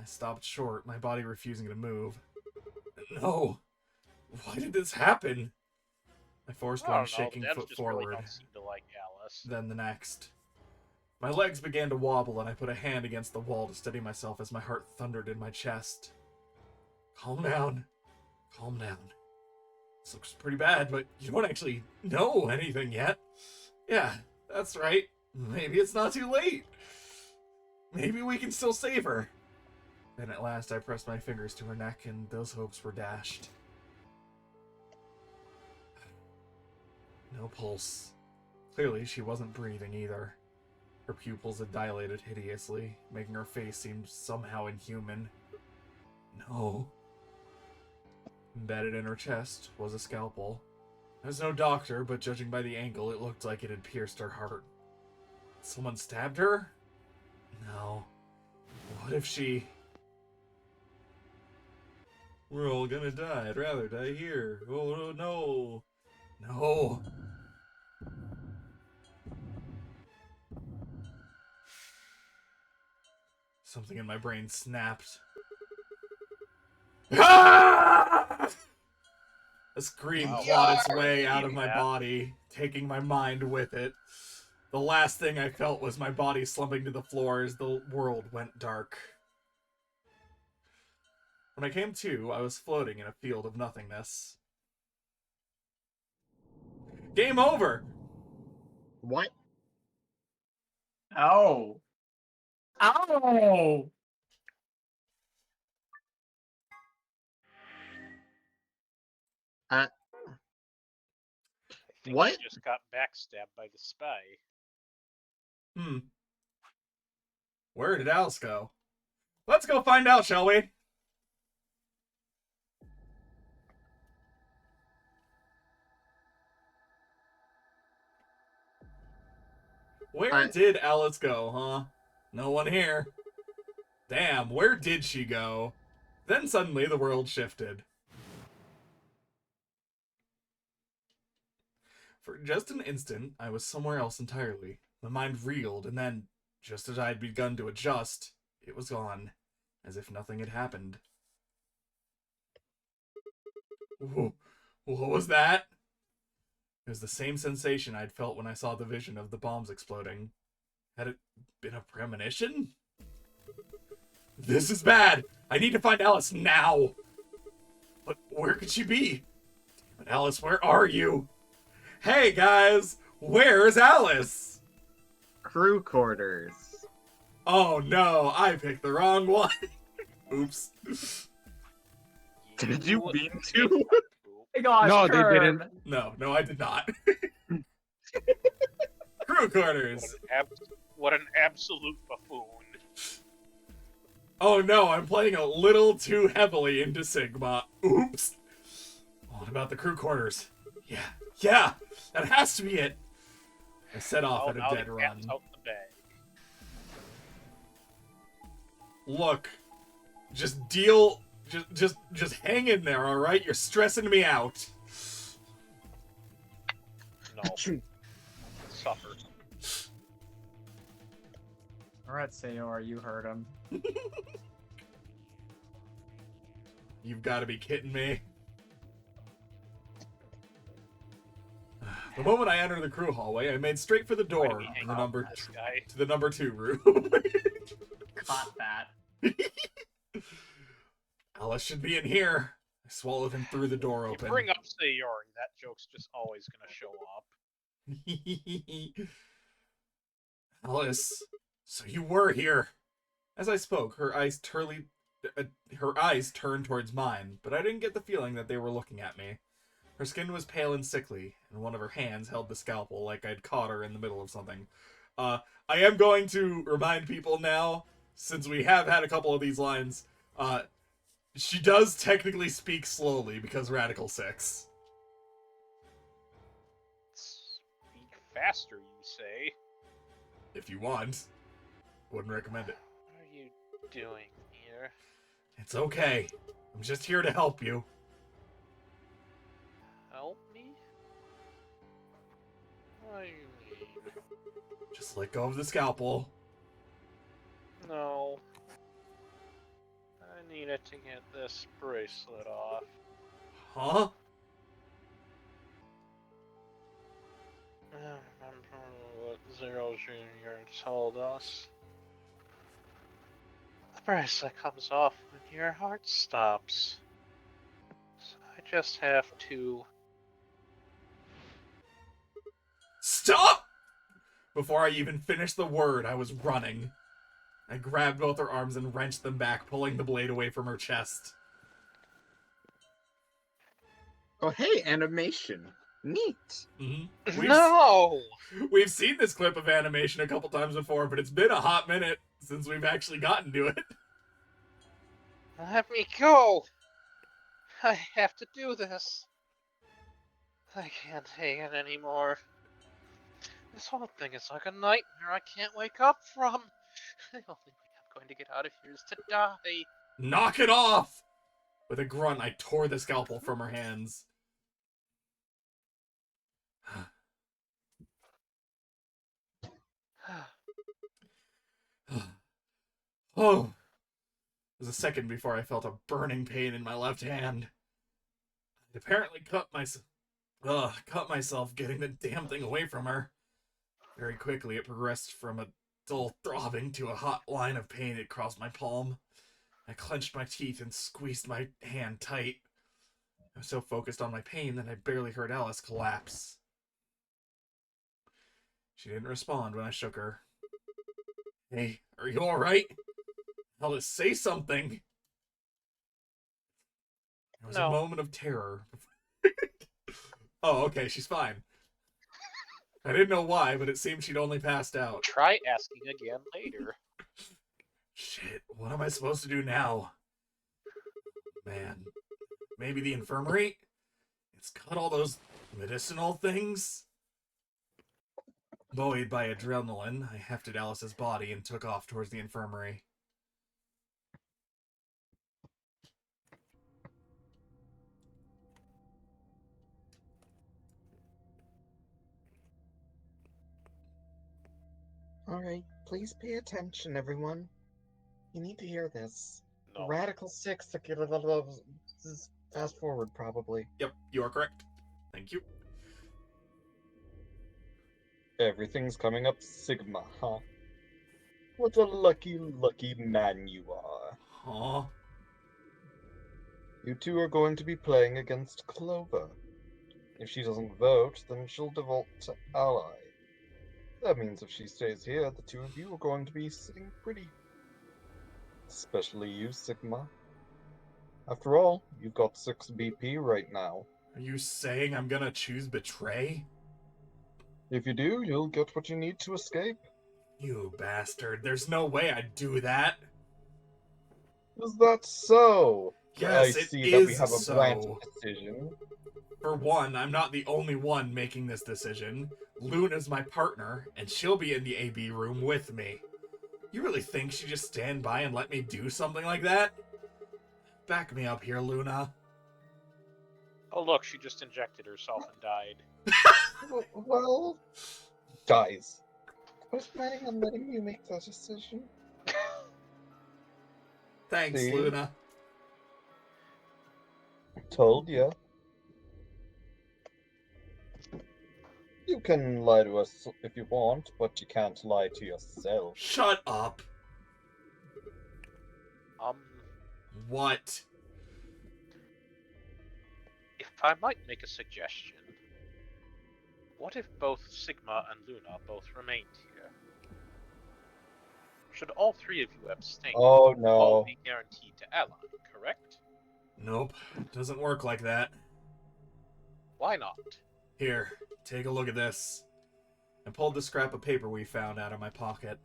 stopped short, my body refusing to move. No! Why did this happen? I forced one shaking foot forward, really don't seem to like Alice. then the next. My legs began to wobble, and I put a hand against the wall to steady myself as my heart thundered in my chest. Calm down. Calm down. This looks pretty bad, but you don't actually know anything yet. Yeah, that's right. Maybe it's not too late. Maybe we can still save her. Then at last I pressed my fingers to her neck, and those hopes were dashed. No pulse. Clearly, she wasn't breathing either. Her pupils had dilated hideously, making her face seem somehow inhuman. No. Embedded in her chest was a scalpel. I was no doctor, but judging by the angle, it looked like it had pierced her heart. Someone stabbed her? No. What if she... We're all gonna die. I'd rather die here. Oh, no. No. Something in my brain snapped. Ah! A scream clawed its way out of my body, taking my mind with it. The last thing I felt was my body slumping to the floor as the world went dark. When I came to, I was floating in a field of nothingness. Game over! What? Oh. Oh! I think What? she just got backstabbed by the spy. Where did Alice go? Let's go find out, shall we? Where did Alice go, huh? No one here. Damn, where did she go? Then suddenly the world shifted. For just an instant, I was somewhere else entirely. My mind reeled, and then, just as I had begun to adjust, it was gone, as if nothing had happened. Whoa, what was that? It was the same sensation I'd felt when I saw the vision of the bombs exploding. Had it been a premonition? This is bad! I need to find Alice now! But where could she be? Damn it, Alice, where are you? Hey, guys! Where's Alice? Crew quarters. Oh no, I picked the wrong one. Oops. Did you mean to? My gosh, No, Kurt. they didn't. No, I did not. Crew quarters. What an absolute buffoon. Oh no, I'm playing a little too heavily into Sigma. Oops. What about the crew quarters? Yeah, that has to be it. I set off at a dead run. Out the bag. Look, just hang in there, all right? You're stressing me out. No. Suffer. Alright, Sayori, you heard him. You've got to be kidding me. The moment I entered the crew hallway, I made straight for the door to the number 2 room. Caught that. Alice should be in here. I swallowed and threw the door open. You bring up Sayori, that joke's just always gonna show up. Alice, so you were here. As I spoke, her eyes turned towards mine, but I didn't get the feeling that they were looking at me. Her skin was pale and sickly, and one of her hands held the scalpel like I'd caught her in the middle of something. I am going to remind people now, since we have had a couple of these lines, she does technically speak slowly because Radical 6. Speak faster, you say? If you want. Wouldn't recommend it. What are you doing here? It's okay. I'm just here to help you. Help me? What do you mean? Just let go of the scalpel. No. needed to get this bracelet off. Huh? I remember what Zero Jr. told us. The bracelet comes off when your heart stops. So I just have to... Stop! Before I even finished the word, I was running. I grabbed both her arms and wrenched them back, pulling the blade away from her chest. Oh, hey, animation. Neat. Mm-hmm. No! We've seen this clip of animation a couple times before, but it's been a hot minute since we've actually gotten to it. Let me go! I have to do this. I can't take it anymore. This whole thing is like a nightmare I can't wake up from. The only way I'm going to get out of here is to die. Knock it off! With a grunt, I tore the scalpel from her hands. Oh! It was a second before I felt a burning pain in my left hand. I apparently cut myself getting the damn thing away from her. Very quickly, it progressed from a dull throbbing to a hot line of pain across my palm. I clenched my teeth and squeezed my hand tight. I was so focused on my pain that I barely heard Alice collapse. She didn't respond when I shook her. Hey, are you alright? Alice, say something! There was a No. moment of terror. Oh, okay, she's fine. I didn't know why, but it seemed she'd only passed out. Try asking again later. Shit, what am I supposed to do now? Man, maybe the infirmary? It's got all those medicinal things? Buoyed by adrenaline, I hefted Alice's body and took off towards the infirmary. Alright, please pay attention, everyone. You need to hear this. No. Radical 6, fast forward, probably. Yep, you are correct. Thank you. Everything's coming up Sigma, huh? What a lucky, lucky man you are. Huh? You two are going to be playing against Clover. If she doesn't vote, then she'll default to ally. That means if she stays here, the two of you are going to be sitting pretty. Especially you, Sigma. After all, you've got 6 BP right now. Are you saying I'm gonna choose betray? If you do, you'll get what you need to escape. You bastard. There's no way I'd do that. Is that so? Yes, I it see that we is have a so. granted decision. For one, I'm not the only one making this decision. Luna's my partner, and she'll be in the AB room with me. You really think she'd just stand by and let me do something like that? Back me up here, Luna. Oh look, she just injected herself and died. Well, guys, I was planning on letting you make that decision. Thanks, See? Luna. Told ya. You can lie to us if you want, but you can't lie to yourself. Shut up. What? If I might make a suggestion, what if both Sigma and Luna both remained here? Should all 3 of you abstain, Oh all no. be guaranteed to ally, correct? Nope. Doesn't work like that. Why not? Here, take a look at this. I pulled the scrap of paper we found out of my pocket.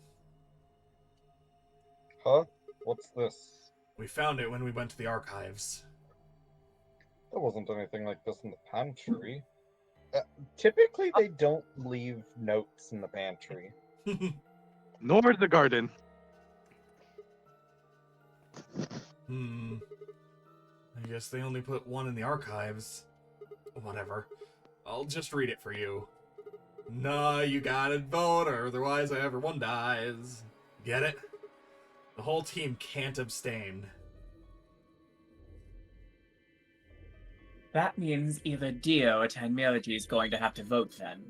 Huh? What's this? We found it when we went to the archives. There wasn't anything like this in the pantry. Typically, they don't leave notes in the pantry. Nor the garden. I guess they only put one in the archives. Whatever. I'll just read it for you. Nah, you gotta vote, or otherwise everyone dies. Get it? The whole team can't abstain. That means either Dio or Tenmyoji is going to have to vote then.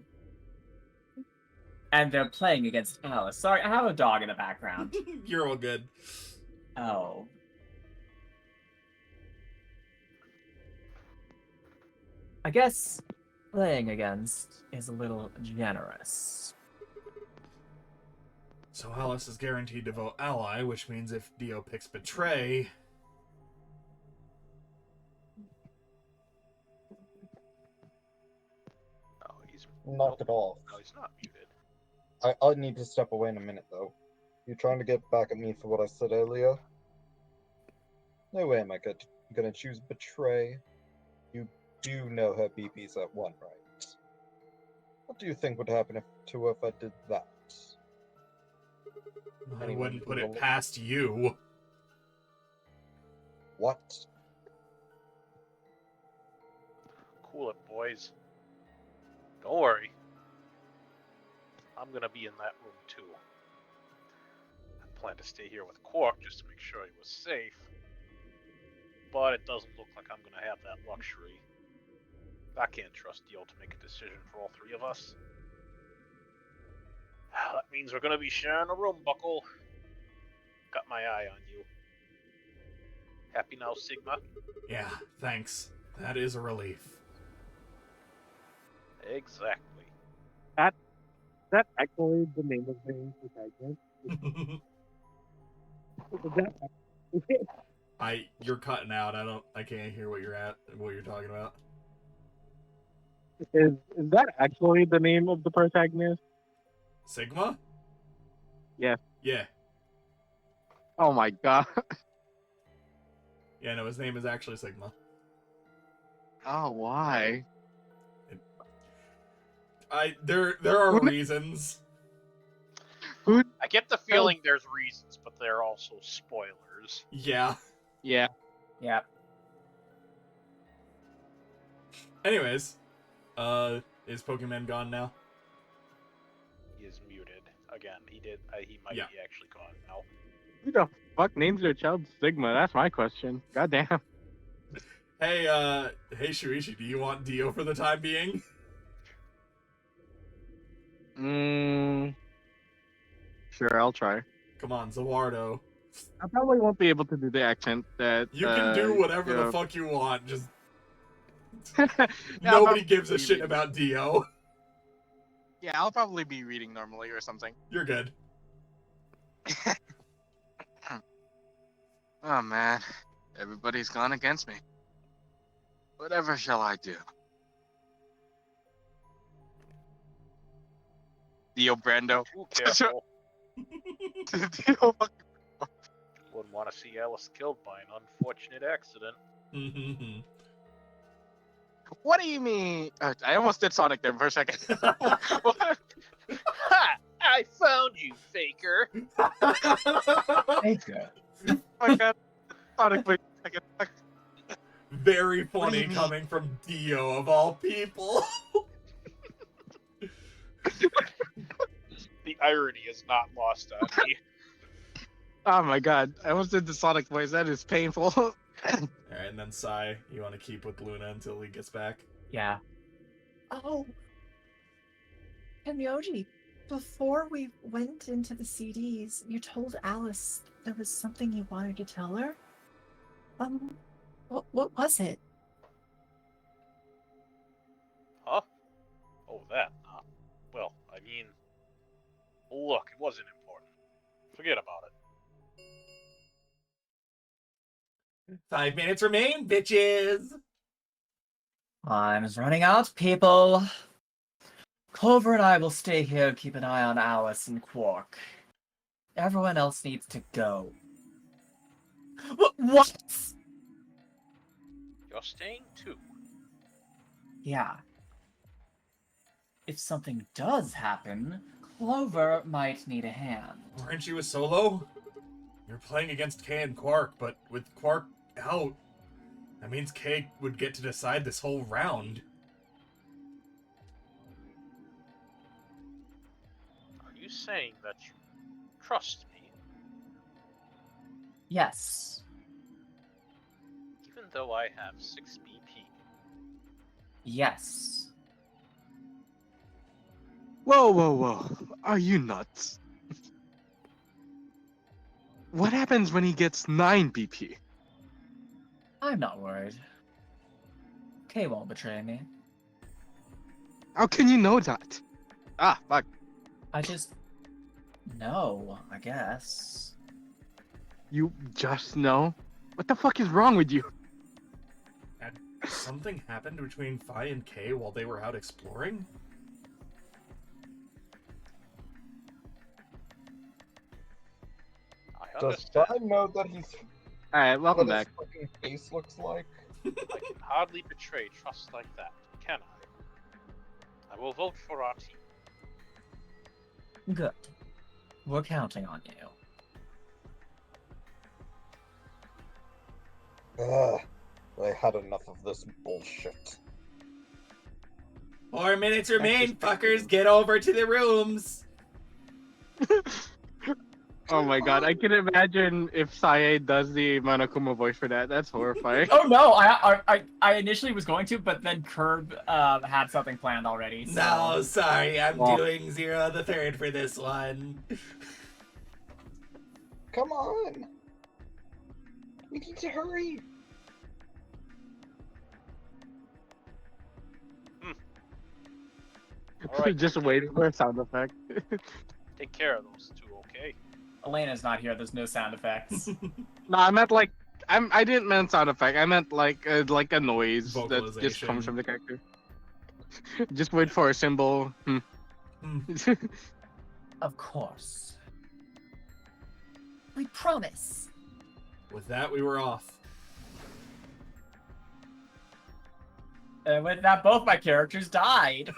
And they're playing against Alice. Sorry, I have a dog in the background. You're all good. Oh. I guess playing against is a little generous. So Alice is guaranteed to vote ally, which means if Dio picks betray... Oh, he's Knock it off. No, he's not muted. I need to step away in a minute, though. You trying to get back at me for what I said earlier? No way am I gonna choose betray. You do know her BP's at 1, right? What do you think would happen to her if I did that? I Anyone wouldn't put who it will- past you. What? Cool it, boys. Don't worry. I'm gonna be in that room too. I plan to stay here with Quark just to make sure he was safe. But it doesn't look like I'm gonna have that luxury. I can't trust Dio to make a decision for all three of us. That means we're gonna be sharing a room, Buckle. Got my eye on you. Happy now, Sigma? Yeah, thanks. That is a relief. Exactly. Is that actually the name of the protagonist? Is that You're cutting out. I can't hear what you're talking about. is that actually the name of the protagonist? Sigma? Yeah. Yeah. Oh my god. Yeah, no, his name is actually Sigma. Oh, why? There are reasons. I get the feeling there's reasons, but they're also spoilers. Yeah. Yeah. Yep. Anyways, is Pokemon gone now? He is muted again. He might Yeah. be actually gone now. Who the fuck names their child Sigma? That's my question. Goddamn. Hey, Shuichi, do you want Dio for the time being? Sure, I'll try. Come on, Zawardo. I probably won't be able to do the accent that. You can do whatever the yeah. fuck you want. Just Yeah, I'll nobody probably gives a be shit reading- about Dio. Yeah, I'll probably be reading normally or something. You're good. Oh man, everybody's gone against me. Whatever shall I do? Dio Brando. Ooh, careful. Dio Wouldn't want to see Alice killed by an unfortunate accident. What do you mean? I almost did Sonic there for a second. Ha! I found you, faker. Baker. Oh my god. Sonic, wait a second. Very What do you funny mean? coming from Dio of all people. The irony is not lost on me. Oh my god. I almost did the Sonic voice. That is painful. Alright, and then Sai, you want to keep with Luna until he gets back? Yeah. Oh. Tenmyoji, before we went into the CDs, you told Alice there was something you wanted to tell her? What was it? Huh? Oh, that. Well, I mean... Look, it wasn't important. Forget about it. 5 minutes remain, bitches! Time's running out, people. Clover and I will stay here and keep an eye on Alice and Quark. Everyone else needs to go. What? You're staying too. Yeah. If something does happen, Clover might need a hand. Aren't you a solo? You're playing against Kay and Quark, but with Quark out, that means Kay would get to decide this whole round. Are you saying that you trust me, Yes. even though I have 6 BP? Yes. Whoa. Are you nuts? What happens when he gets 9 BP? I'm not worried. Kay won't betray me. How can you know that? Ah, fuck. I just know, I guess. You just know? What the fuck is wrong with you? Had something happened between Fi and Kay while they were out exploring? I Does understand. Fi know that he's Alright, welcome what his back. fucking face looks like? I can hardly betray trust like that, can I? I will vote for our team. Good. We're counting on you. Ugh, I had enough of this bullshit. 4 minutes remain, fuckers. Get over to the rooms. Oh my god, I can imagine if Sae does the Monokuma voice for that. That's horrifying. Oh no, I initially was going to, but then Curb had something planned already. So... No, sorry. I'm Well- doing 0 the third for this one. Come on! We need to hurry! Alright, Just waiting for a sound effect. take care of those two, okay? Elena's not here. There's no sound effects. No, I meant like I didn't mean sound effect. I meant like a noise that just comes Vocalization. from the character. Just wait for a symbol. Of course. We promise. With that, we were off. And with that, both my characters died.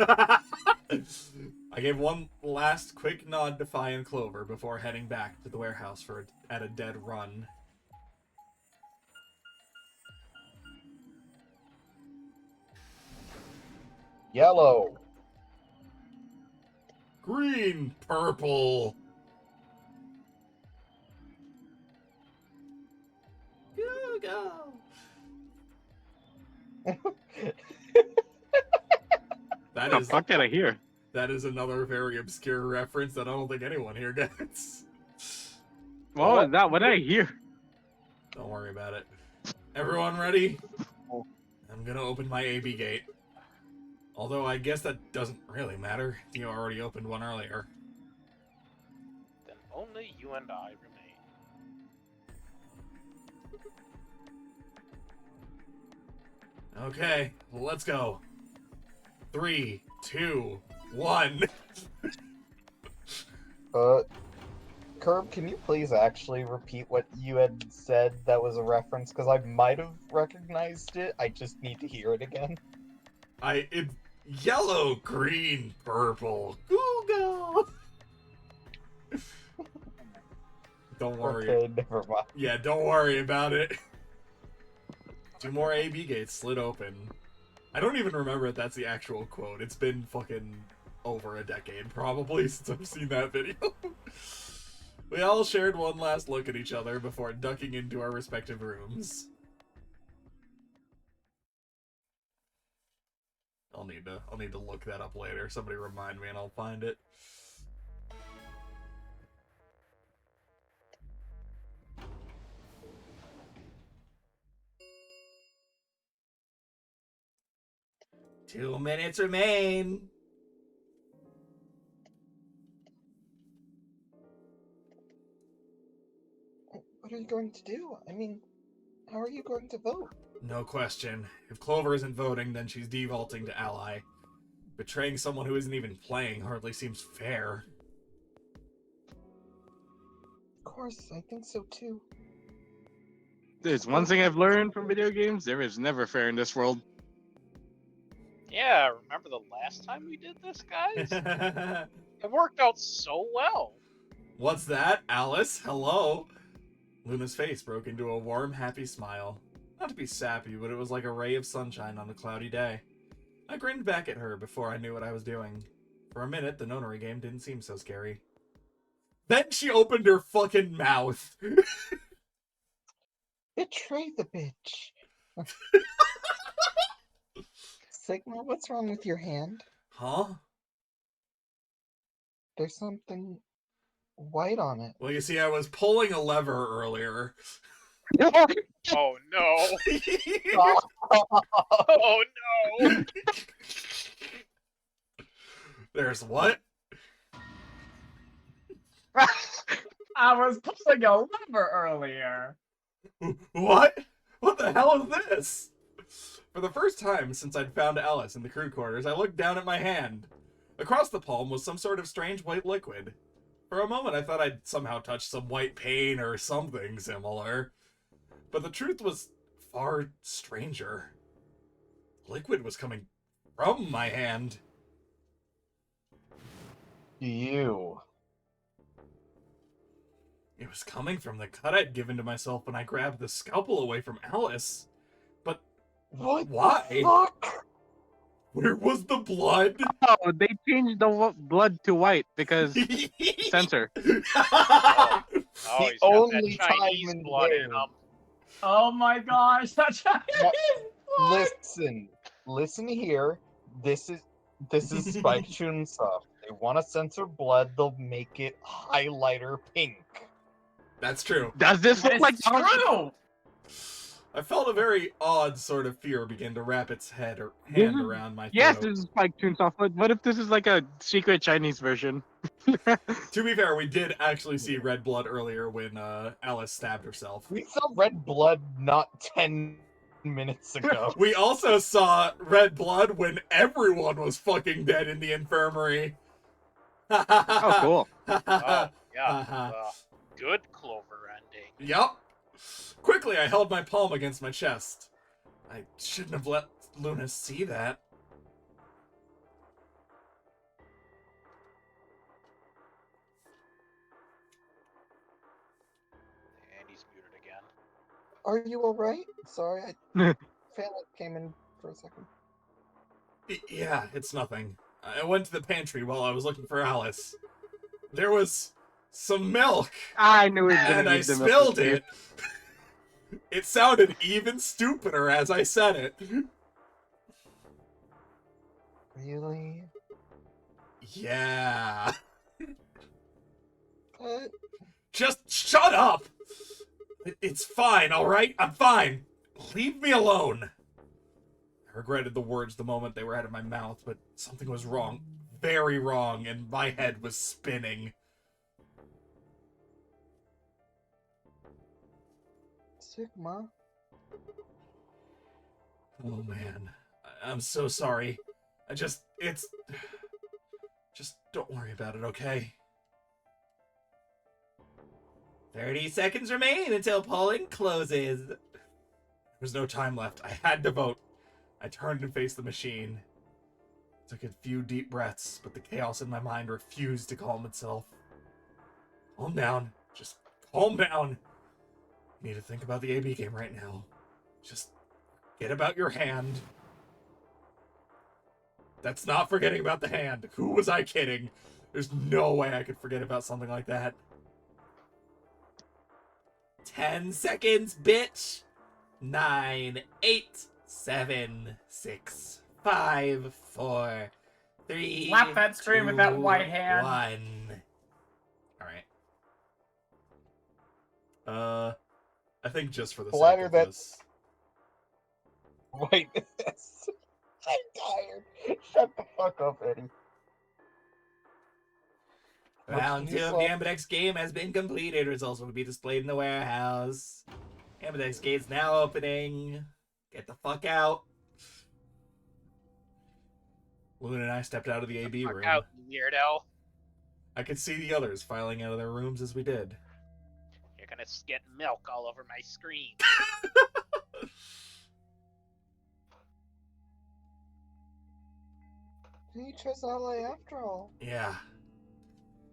I gave one last quick nod to Fi and Clover before heading back to the warehouse at a dead run. Yellow! Green, purple. Go. That What the is fuck did I hear? that is another very obscure reference that I don't think anyone here gets. What was that? What did I hear? Don't worry about it. Everyone ready? Oh. I'm gonna open my AB gate. Although I guess that doesn't really matter. You already opened one earlier. Then only you and I remain. Okay, well, let's go. 3, 2, 1. Curb, can you please actually repeat what you had said that was a reference? Because I might have recognized it. I just need to hear it again. It's yellow, green, purple. Google. Don't worry. Okay, never mind. Yeah, don't worry about it. 2 more AB gates slid open. I don't even remember if that's the actual quote. It's been fucking over a decade, probably, since I've seen that video. We all shared one last look at each other before ducking into our respective rooms. I'll need to look that up later. Somebody remind me and I'll find it. Two minutes remain. What are you going to do? I mean, how are you going to vote? No question. If Clover isn't voting, then she's defaulting to ally. Betraying someone who isn't even playing hardly seems fair. Of course, I think so too. There's one thing I've learned from video games: there is never fair in this world. Yeah, remember the last time we did this, guys? It worked out so well. What's that, Alice? Hello? Luna's face broke into a warm, happy smile. Not to be sappy, but it was like a ray of sunshine on a cloudy day. I grinned back at her before I knew what I was doing. For a minute, the nonary game didn't seem so scary. Then she opened her fucking mouth. Betray the bitch. Sigma, what's wrong with your hand? Huh? There's something white on it. Well, you see, I was pulling a lever earlier. Oh no! Oh no! There's what? I was pulling a lever earlier. What? What the hell is this? For the first time since I'd found Alice in the crew quarters, I looked down at my hand. Across the palm was some sort of strange white liquid. For a moment, I thought I'd somehow touched some white paint or something similar. But the truth was far stranger. Liquid was coming from my hand. You. It was coming from the cut I'd given to myself when I grabbed the scalpel away from Alice. But What why? the fuck? Where was the blood? Oh, they changed the blood to white because censor. Oh, The he's got only that time Chinese in blood in game. him. Oh my gosh, that's Listen here. This is Spike Chunsoft. They want to censor blood, they'll make it highlighter pink. That's true. Does this look like It's true. I felt a very odd sort of fear begin to wrap its head or hand around my throat. Yes, this is Spike Chunsoft, but what if this is like a secret Chinese version? To be fair, we did actually see red blood earlier when Alice stabbed herself. We saw red blood not 10 minutes ago. We also saw red blood when everyone was fucking dead in the infirmary. Oh, cool. Oh, yeah. Uh-huh. Good Clover ending. Yup. Quickly, I held my palm against my chest. I shouldn't have let Luna see that. And he's muted again. Are you alright? Sorry, I Phallic came in for a second. Yeah, it's nothing. I went to the pantry while I was looking for Alice. There was some milk, I knew he was gonna and I use the spilled it. It sounded even stupider as I said it. Really? Yeah. What? Just shut up! It's fine, alright? I'm fine. Leave me alone. I regretted the words the moment they were out of my mouth, but something was wrong. Very wrong, and my head was spinning. Sigma? Oh man. I'm so sorry. Just don't worry about it, okay? 30 seconds remain until polling closes. There was no time left. I had to vote. I turned and faced the machine. Took a few deep breaths, but the chaos in my mind refused to calm itself. Calm down. Just calm down. You need to think about the AB game right now. Just forget about your hand. That's not forgetting about the hand. Who was I kidding? There's no way I could forget about something like that. 10 seconds, bitch. 9, 8, 7, 6, 5, 4, 3. Slap that screen with that 2, white hand. 1. Alright. I think just for the Bladder sake of that- this. Wait, I'm tired. Shut the fuck up, Eddie. Round 2 of the Ambidex game has been completed. Results will be displayed in the warehouse. Ambidex gate's now opening. Get the fuck out. Luna and I stepped out of the AB Fuck room. out, you weirdo. I could see the others filing out of their rooms as we did. You're gonna get milk all over my screen. You chose Ally after all. Yeah.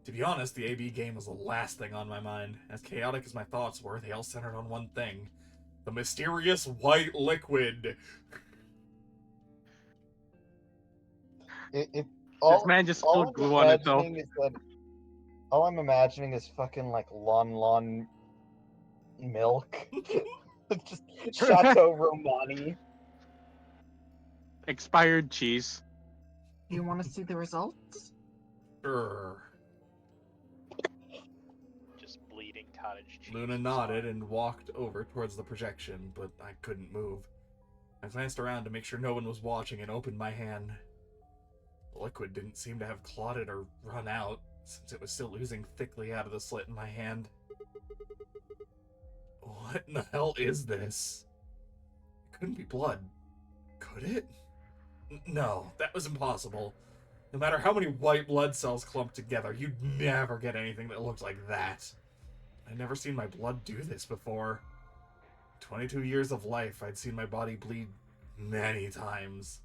To be honest, the AB game was the last thing on my mind. As chaotic as my thoughts were, they all centered on one thing. The mysterious white liquid. This All, man just all spilled I'm glue on itself. imagining is that. All I'm imagining is fucking like Lon milk. Just Chateau Romani. expired cheese. You want to see the results? Sure. Just bleeding cottage cheese. Luna nodded and walked over towards the projection, but I couldn't move. I glanced around to make sure no one was watching and opened my hand. The liquid didn't seem to have clotted or run out, since it was still oozing thickly out of the slit in my hand. What in the hell is this? It couldn't be blood. Could it? No, that was impossible. No matter how many white blood cells clumped together, you'd never get anything that looked like that. I'd never seen my blood do this before. 22 years of life, I'd seen my body bleed many times.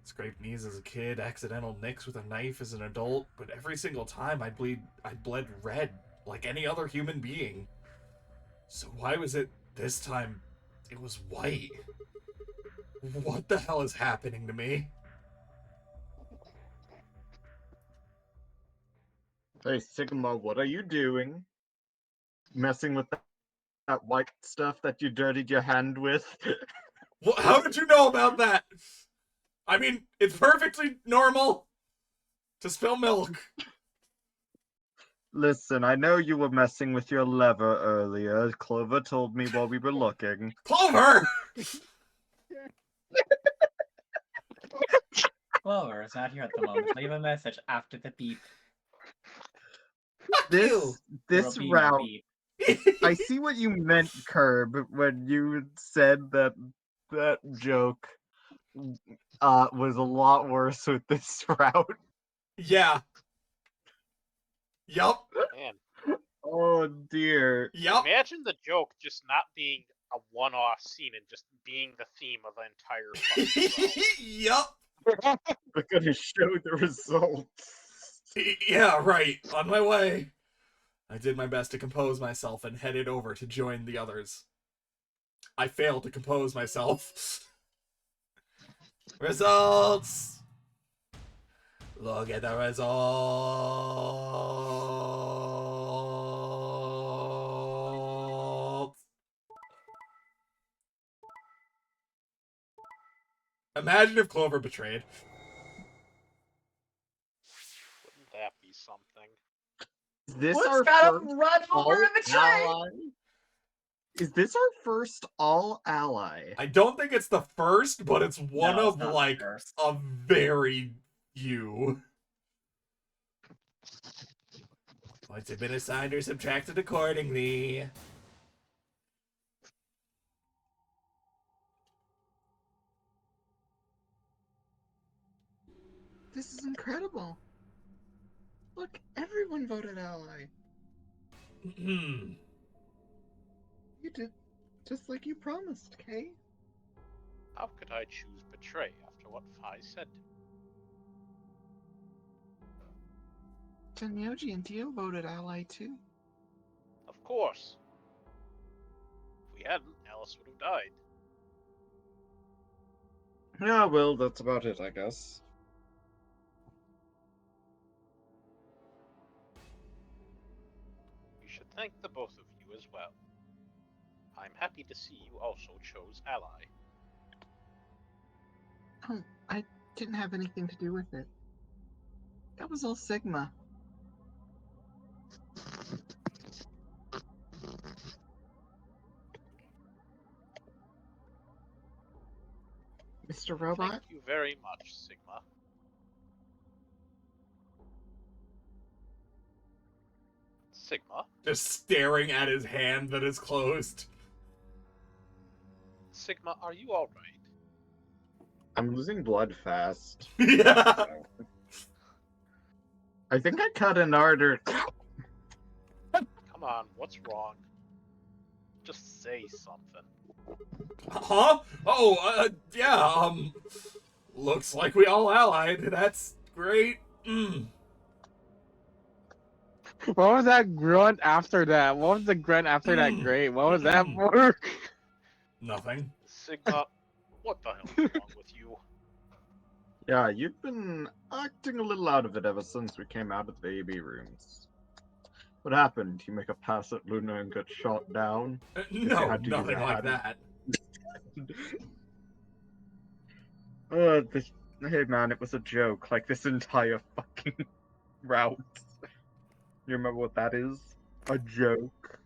Scraped knees as a kid, accidental nicks with a knife as an adult, but every single time I bled red, like any other human being. So why was it this time it was white? What the hell is happening to me? Hey, Sigma, what are you doing? Messing with that white stuff that you dirtied your hand with? How did you know about that? I mean, it's perfectly normal to spill milk. Listen, I know you were messing with your lever earlier. Clover told me while we were looking. Clover! Clover is not here at the moment. Leave a message after the beep. Fuck This you! There this will be no route, beep. I see what you meant, Curb, when you said that joke was a lot worse with this route. Yeah. Yup. Man, Oh dear. Yup. imagine the joke just not being a one-off scene and just being the theme of the entire fucking route. Yup. We're gonna show the results. Yeah, right. On my way. I did my best to compose myself and headed over to join the others. I failed to compose myself. Results! Look at the results! Imagine if Clover betrayed. Wouldn't that be something? Is this What's our gotta first run all over in the train? ally? Is this our first all ally? I don't think it's the first, but it's one No, it's of, not the like, first. a very few. Points have been assigned or subtracted accordingly. This is incredible. Look, everyone voted ally. Hmm. You did just like you promised, Kay. How could I choose betray after what Fi said to me? Tenyoji and Dio voted ally too. Of course. If we hadn't, Alice would have died. Yeah, well, that's about it, I guess. You should thank the both of you as well. I'm happy to see you also chose ally. Oh, I didn't have anything to do with it. That was all Sigma. Mr. Robot? Thank you very much, Sigma. Sigma? Just staring at his hand that is closed. Sigma, are you alright? I'm losing blood fast. Yeah. I think I cut an artery. Come on, what's wrong? Just say something. Huh? Oh, yeah, looks like we all allied. That's great. What was that grunt after that? What was the grunt after that great? What was that for? Nothing. Sigma, what the hell is wrong with you? Yeah, you've been acting a little out of it ever since we came out of the AB rooms. What happened? You make a pass at Luna and get shot down? No, had to use nothing your like hand. that. Hey man, it was a joke. Like this entire fucking route. You remember what that is? A joke.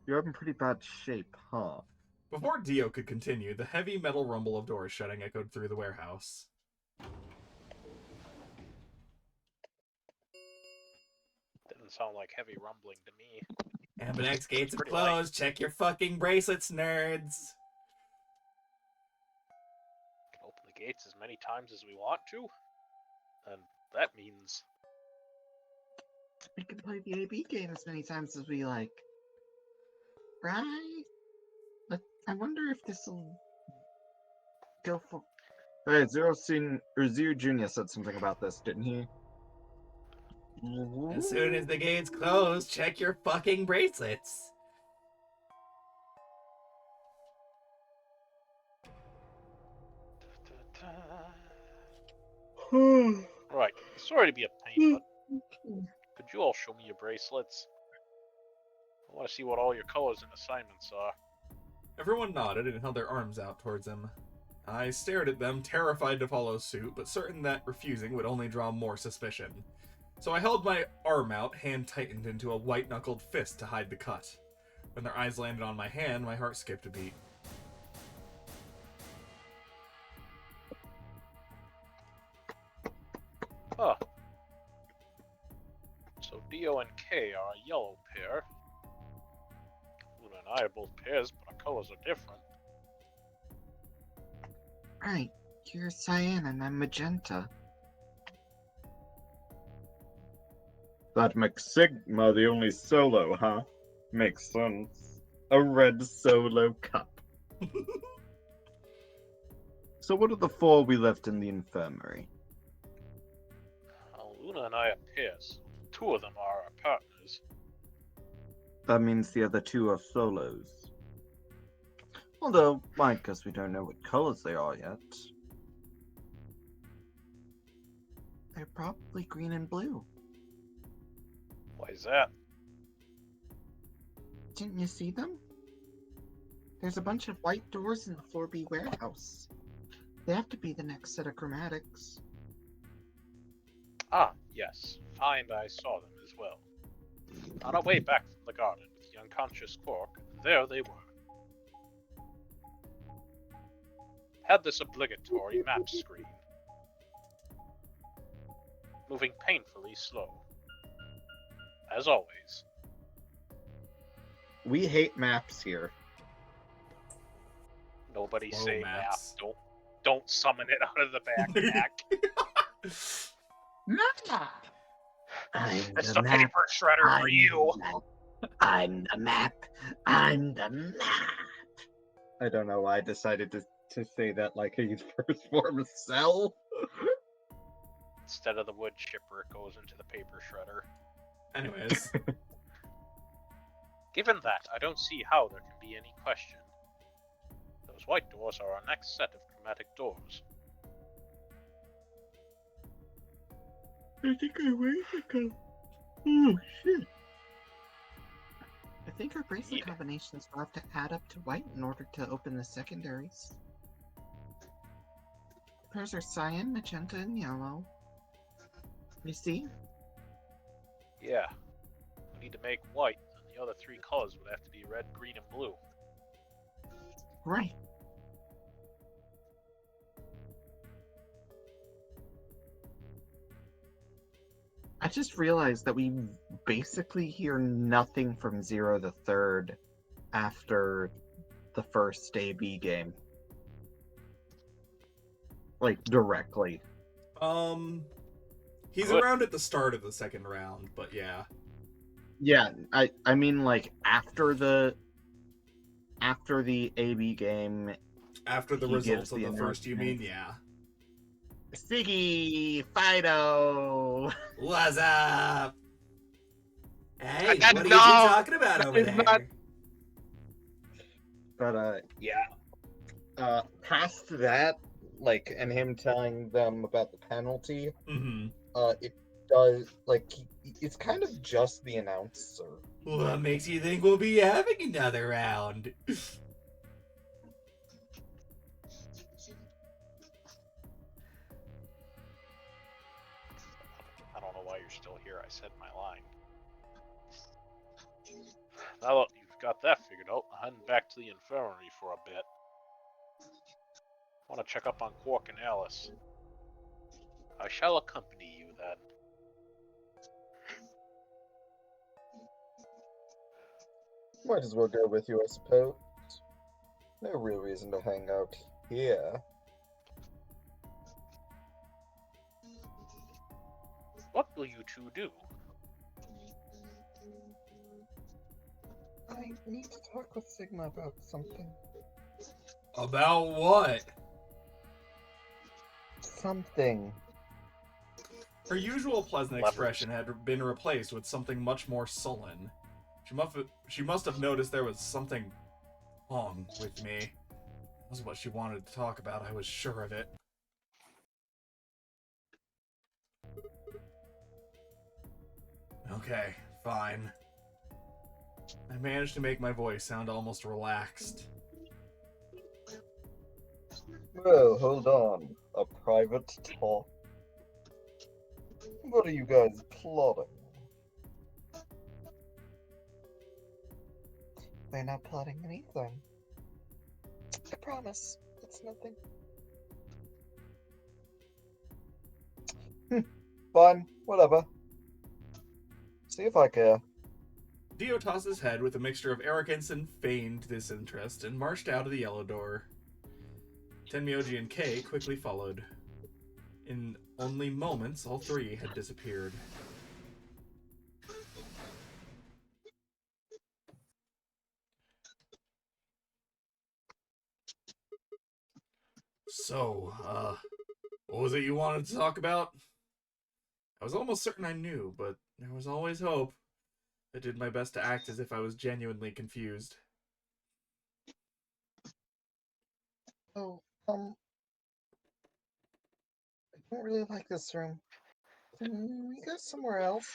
You're in pretty bad shape, huh? Before Dio could continue, the heavy metal rumble of doors shutting echoed through the warehouse. Didn't sound like heavy rumbling to me. Ambinex gates have Pretty light. closed. Check your fucking bracelets, nerds. Can open the gates as many times as we want to, and that means We can play the AB game as many times as we like. Right? But I wonder if this will go for. Hey, Zero Jr. said something about this, didn't he? As soon as the gates close, check your fucking bracelets. right. Sorry to be a pain, but could you all show me your bracelets? I want to see what all your colors and assignments are. Everyone nodded and held their arms out towards him. I stared at them, terrified to follow suit, but certain that refusing would only draw more suspicion. So I held my arm out, hand tightened into a white-knuckled fist to hide the cut. When their eyes landed on my hand, my heart skipped a beat. Huh. So Dio and K are a yellow pair. Luna and I are both pairs, but our colors are different. Right. You're cyan and I'm magenta. That makes Sigma the only solo, huh? Makes sense. A red solo cup. So what are the four we left in the infirmary? Well, Luna and I are pairs. Two of them are our partners. That means the other two are solos. Although, I guess we don't know what colors they are yet. They're probably green and blue. Why is that? Didn't you see them? There's a bunch of white doors in the floor B warehouse. They have to be the next set of chromatics. Ah, yes. I saw them as well. On our way back from the garden with the unconscious Quark, there they were. Had this obligatory map screen. Moving painfully slow. As always. We hate maps here. Nobody Slow say maps. map. Don't summon it out of the backpack. Map! I'm That's the the map. paper shredder for you. I'm the map. I'm the map. I don't know why I decided to say that like he's first form of Cell. Instead of the wood chipper, it goes into the paper shredder. Anyways, Given that, I don't see how there can be any question. Those white doors are our next set of chromatic doors. I think I wait a couple. Oh shit. I think our bracelet Yeah. combinations will have to add up to white in order to open the secondaries. Pairs are cyan, magenta, and yellow. You see? Yeah. We need to make white, and the other three colors would have to be red, green, and blue. Right. I just realized that we basically hear nothing from Zero the Third after the first AB game. Like, directly. he's Good. around at the start of the second round, but yeah. Yeah, I mean like after the AB game, After the He results gives of the the first, you mean? announcement. Yeah. Siggy, Fido. What's up? Hey, got what are you two no- talking about over is there? not- But yeah. Past that, like, and him telling them about the penalty, Mm-hmm. it does like it's kind of just the announcer. What makes you think we'll be having another round? know why you're still here. I said my line. Now that you've got that figured out, I'm heading back to the infirmary for a bit. I want to check up on Quark and Alice. I shall accompany you then. Might as well go with you, I suppose. No real reason to hang out here. What will you two do? I need to talk with Sigma about something. About what? Something. Her usual pleasant Levers. expression had been replaced with something much more sullen. She must have noticed there was something wrong with me. That was what she wanted to talk about, I was sure of it. Okay, fine. I managed to make my voice sound almost relaxed. Well, hold on. A private talk? What are you guys plotting? We're not plotting anything. I promise. It's nothing. Fine. Whatever. See if I care. Dio tossed his head with a mixture of arrogance and feigned disinterest and marched out of the yellow door. Tenmyoji and Kei quickly followed. In only moments, all three had disappeared. So, what was it you wanted to talk about? I was almost certain I knew, but there was always hope. I did my best to act as if I was genuinely confused. Oh, I don't really like this room. Can we go somewhere else?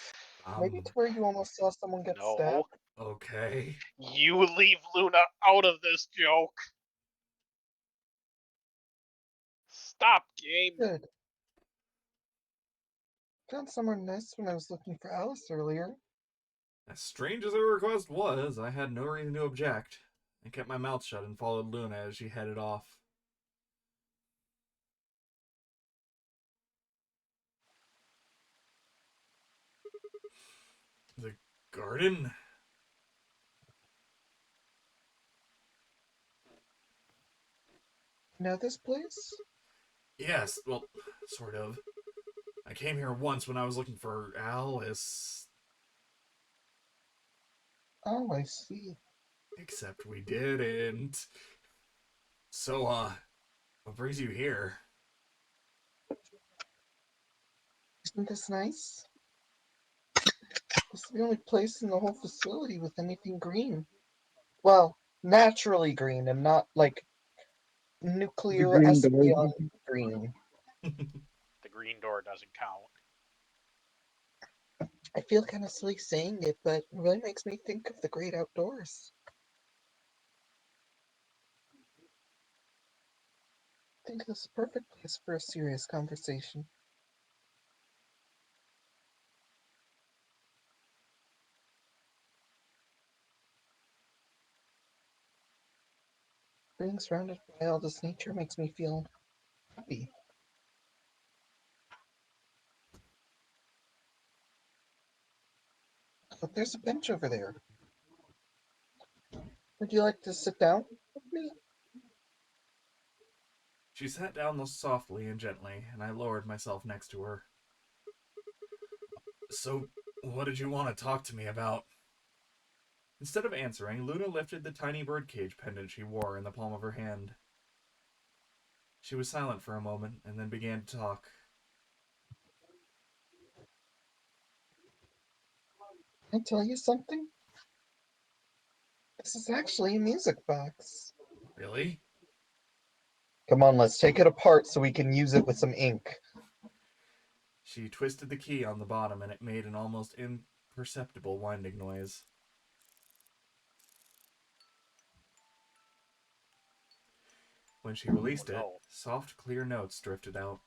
Maybe to where you almost saw someone get No. stabbed? Okay. You leave Luna out of this joke. Stop, game. Good. Found somewhere nice when I was looking for Alice earlier. As strange as her request was, I had no reason to object. I kept my mouth shut and followed Luna as she headed off. The garden? You know this place? Yes, well, sort of. I came here once when I was looking for Alice. Oh, I see. Except we didn't. So, what brings you here? Isn't this nice? This is the only place in the whole facility with anything green. Well, naturally green and not like nuclear green door. espion green. The green door doesn't count. I feel kind of silly saying it, but it really makes me think of the great outdoors. I think this is a perfect place for a serious conversation. Being surrounded by all this nature makes me feel happy. But there's a bench over there. Would you like to sit down with me? She sat down softly and gently, and I lowered myself next to her. So, what did you want to talk to me about? Instead of answering, Luna lifted the tiny birdcage pendant she wore in the palm of her hand. She was silent for a moment, and then began to talk. Can I tell you something? This is actually a music box. Really? Come on, let's take it apart so we can use it with some ink. She twisted the key on the bottom, and it made an almost imperceptible winding noise. When she released it, no. soft, clear notes drifted out.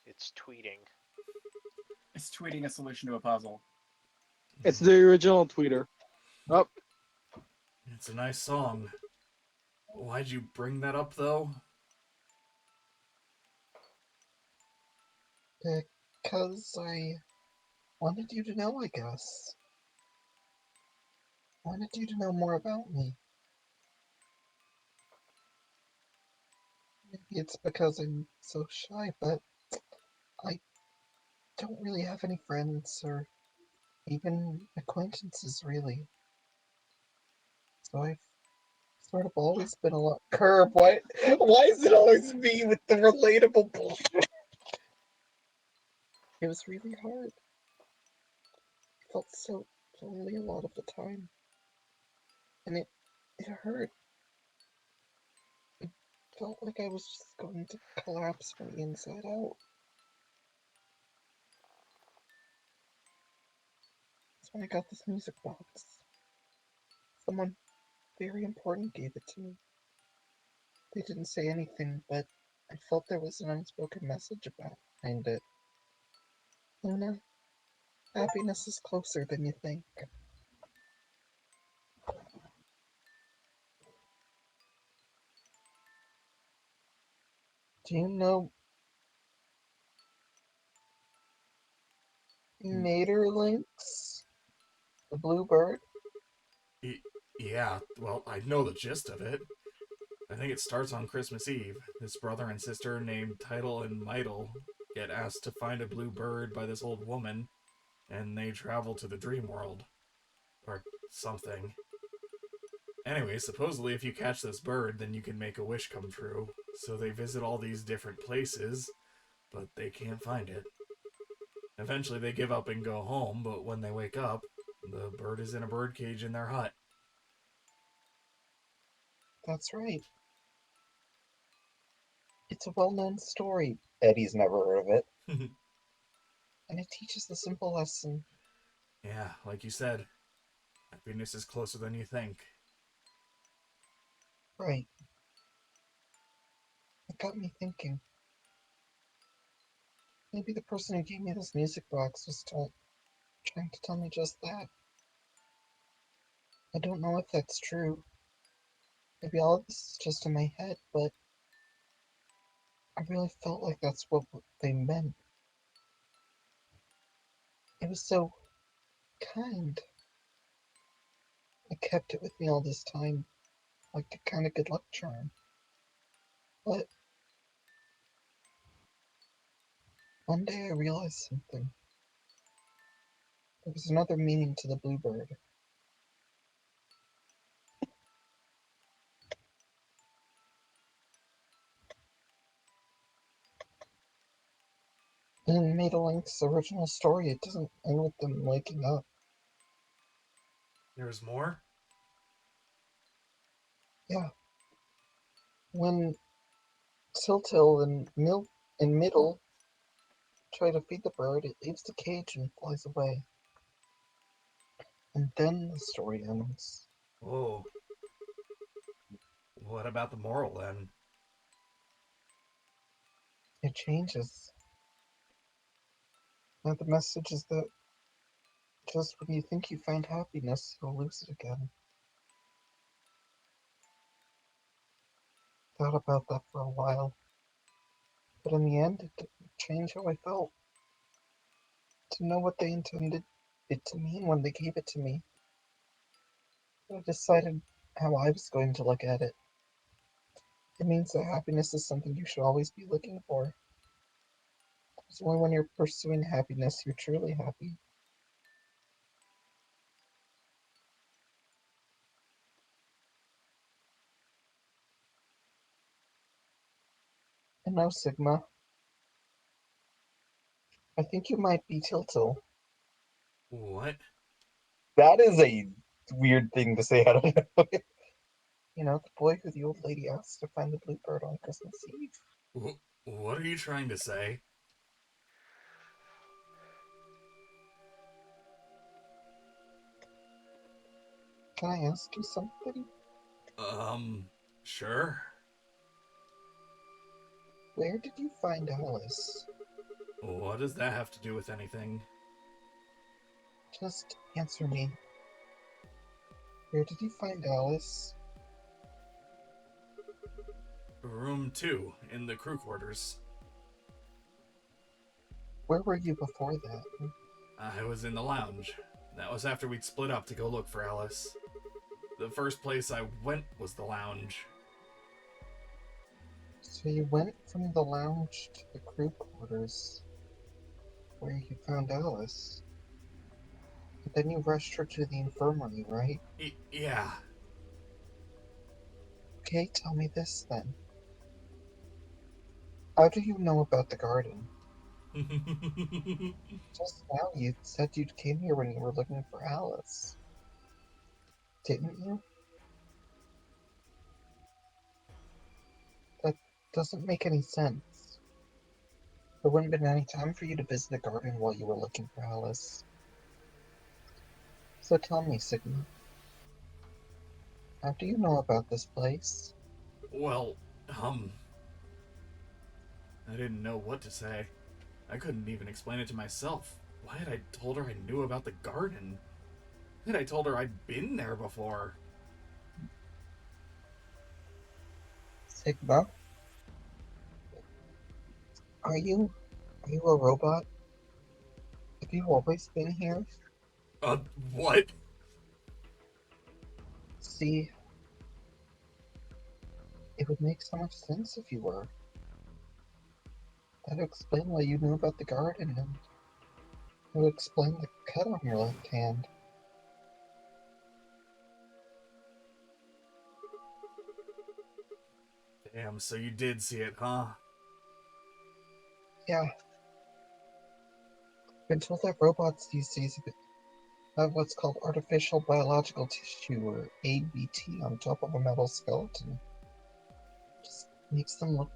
It's tweeting. It's tweeting a solution to a puzzle. It's the original tweeter. Oh, It's a nice song. Why'd you bring that up, though? Because I wanted you to know, I guess. Wanted you to know more about me. Maybe it's because I'm so shy, but I don't really have any friends or even acquaintances, really. So I've sort of always been a lot. Curb, why is it always me with the relatable bullshit? It was really hard. I felt so lonely a lot of the time. And it hurt. It felt like I was just going to collapse from the inside out. That's when I got this music box. Someone very important gave it to me. They didn't say anything, but I felt there was an unspoken message behind it. Luna, happiness is closer than you think. Do you know Materlinks? The blue bird? Yeah, well, I know the gist of it. I think it starts on Christmas Eve. This brother and sister named Title and Mytle get asked to find a blue bird by this old woman, and they travel to the dream world. Or something. Anyway, supposedly if you catch this bird, then you can make a wish come true. So they visit all these different places, but they can't find it. Eventually they give up and go home, but when they wake up, the bird is in a birdcage in their hut. That's right. It's a well-known story. Eddie's never heard of it. And it teaches a simple lesson. Yeah, like you said, happiness is closer than you think. Right. It got me thinking. Maybe the person who gave me this music box was trying to tell me just that. I don't know if that's true. Maybe all of this is just in my head, but I really felt like that's what they meant. It was so kind. I kept it with me all this time, like a kind of good luck charm. But one day I realized something. There was another meaning to the bluebird. In Madelink's original story, it doesn't end with them waking up. There's more? Yeah. When Tiltil and Middle try to feed the bird, it leaves the cage and flies away. And then the story ends. Whoa. What about the moral then? It changes. And the message is that just when you think you find happiness, you'll lose it again. Thought about that for a while. But in the end, it didn't change how I felt. To know what they intended it to mean when they gave it to me. I decided how I was going to look at it. It means that happiness is something you should always be looking for. It's only when you're pursuing happiness you're truly happy. And now, Sigma, I think you might be Tiltil. What? That is a weird thing to say out of nowhere. You know, the boy who the old lady asked to find the bluebird on Christmas Eve. What are you trying to say? Can I ask you something? Sure. Where did you find Alice? What does that have to do with anything? Just answer me. Where did you find Alice? Room 2, in the crew quarters. Where were you before that? I was in the lounge. That was after we'd split up to go look for Alice. The first place I went was the lounge. So you went from the lounge to the crew quarters, where you found Alice. But then you rushed her to the infirmary, right? Yeah. Okay, tell me this then. How do you know about the garden? Just now you said you came here when you were looking for Alice. Didn't you? That doesn't make any sense. There wouldn't have been any time for you to visit the garden while you were looking for Alice. So tell me, Sigma. How do you know about this place? Well, I didn't know what to say. I couldn't even explain it to myself. Why had I told her I knew about the garden? Why had I told her I'd been there before? Sigma? Are you a robot? Have you always been here? What? See, it would make so much sense if you were. That would explain why you knew about the garden, and it would explain the cut on your left hand. Damn, so you did see it, huh? Yeah. I've been told that robots these days have what's called artificial biological tissue, or ABT, on top of a metal skeleton. Just makes them look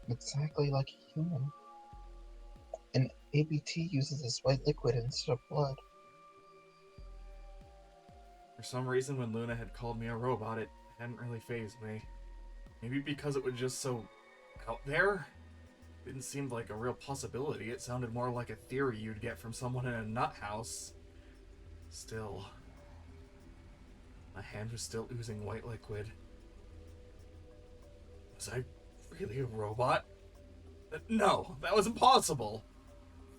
exactly like a human. And ABT uses this white liquid instead of blood. For some reason, when Luna had called me a robot, it hadn't really fazed me. Maybe because it was just so out there? Didn't seem like a real possibility. It sounded more like a theory you'd get from someone in a nut house. Still, my hand was still oozing white liquid. Was I really a robot? No, that was impossible.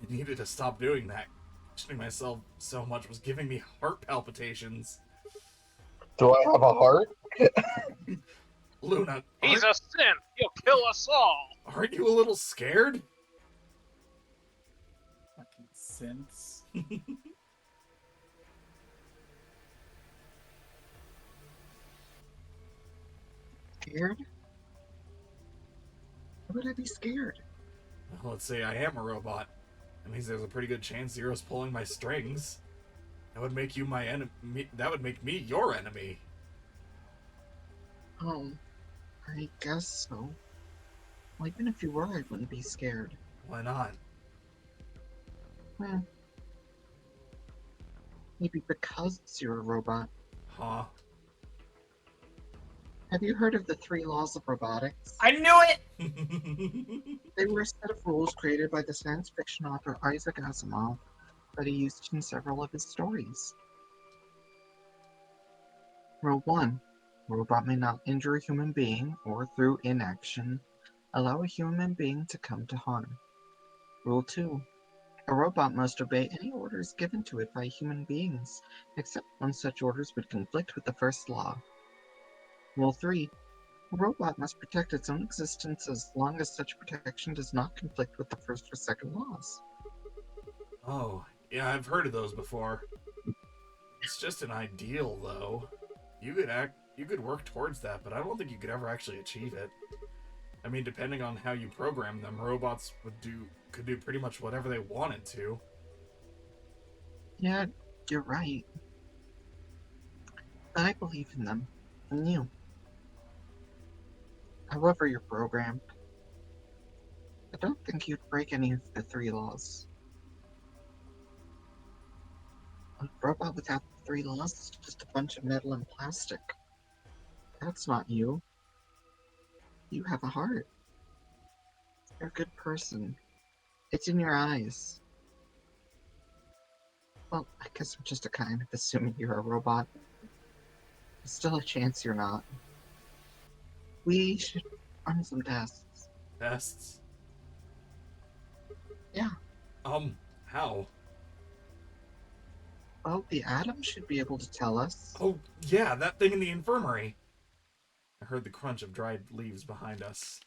I needed to stop doing that. Questioning myself so much was giving me heart palpitations. Do I have a heart? Luna, He's a synth! He'll kill us all! aren't you a little scared? Fucking synths. Scared? Why would I be scared? Well, let's say I am a robot. That means there's a pretty good chance Zero's pulling my strings. That would make you my enemy. That would make me your enemy. Oh, I guess so. Well, even if you were, I wouldn't be scared. Why not? Well, maybe because you're a robot. Huh? Have you heard of the 3 laws of robotics? I knew it! They were a set of rules created by the science fiction author Isaac Asimov that he used in several of his stories. Rule 1. A robot may not injure a human being, or through inaction, allow a human being to come to harm. Rule 2. A robot must obey any orders given to it by human beings, except when such orders would conflict with the first law. Rule 3. A robot must protect its own existence as long as such protection does not conflict with the first or second laws. Oh, yeah, I've heard of those before. It's just an ideal, though. You could work towards that, but I don't think you could ever actually achieve it. I mean, depending on how you program them, robots could do pretty much whatever they wanted to. Yeah, you're right. But I believe in them, and you. However you're programmed, I don't think you'd break any of the 3 laws. A robot without the 3 laws is just a bunch of metal and plastic. That's not you. You have a heart. You're a good person. It's in your eyes. Well, I guess I'm just a kind of assuming you're a robot. There's still a chance you're not. We should run some tests. Tests? Yeah. How? Well, the Atom should be able to tell us. Oh, yeah, that thing in the infirmary. I heard the crunch of dried leaves behind us.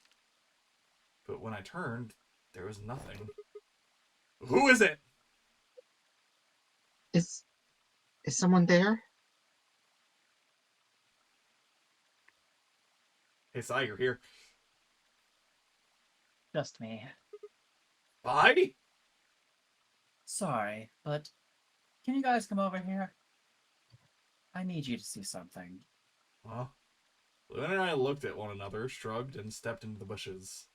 But when I turned, there was nothing. Who is it? Is someone there? Hey, Sai, you're here. Just me. Bye? Sorry, but can you guys come over here? I need you to see something. Huh? Luna and I looked at one another, shrugged, and stepped into the bushes.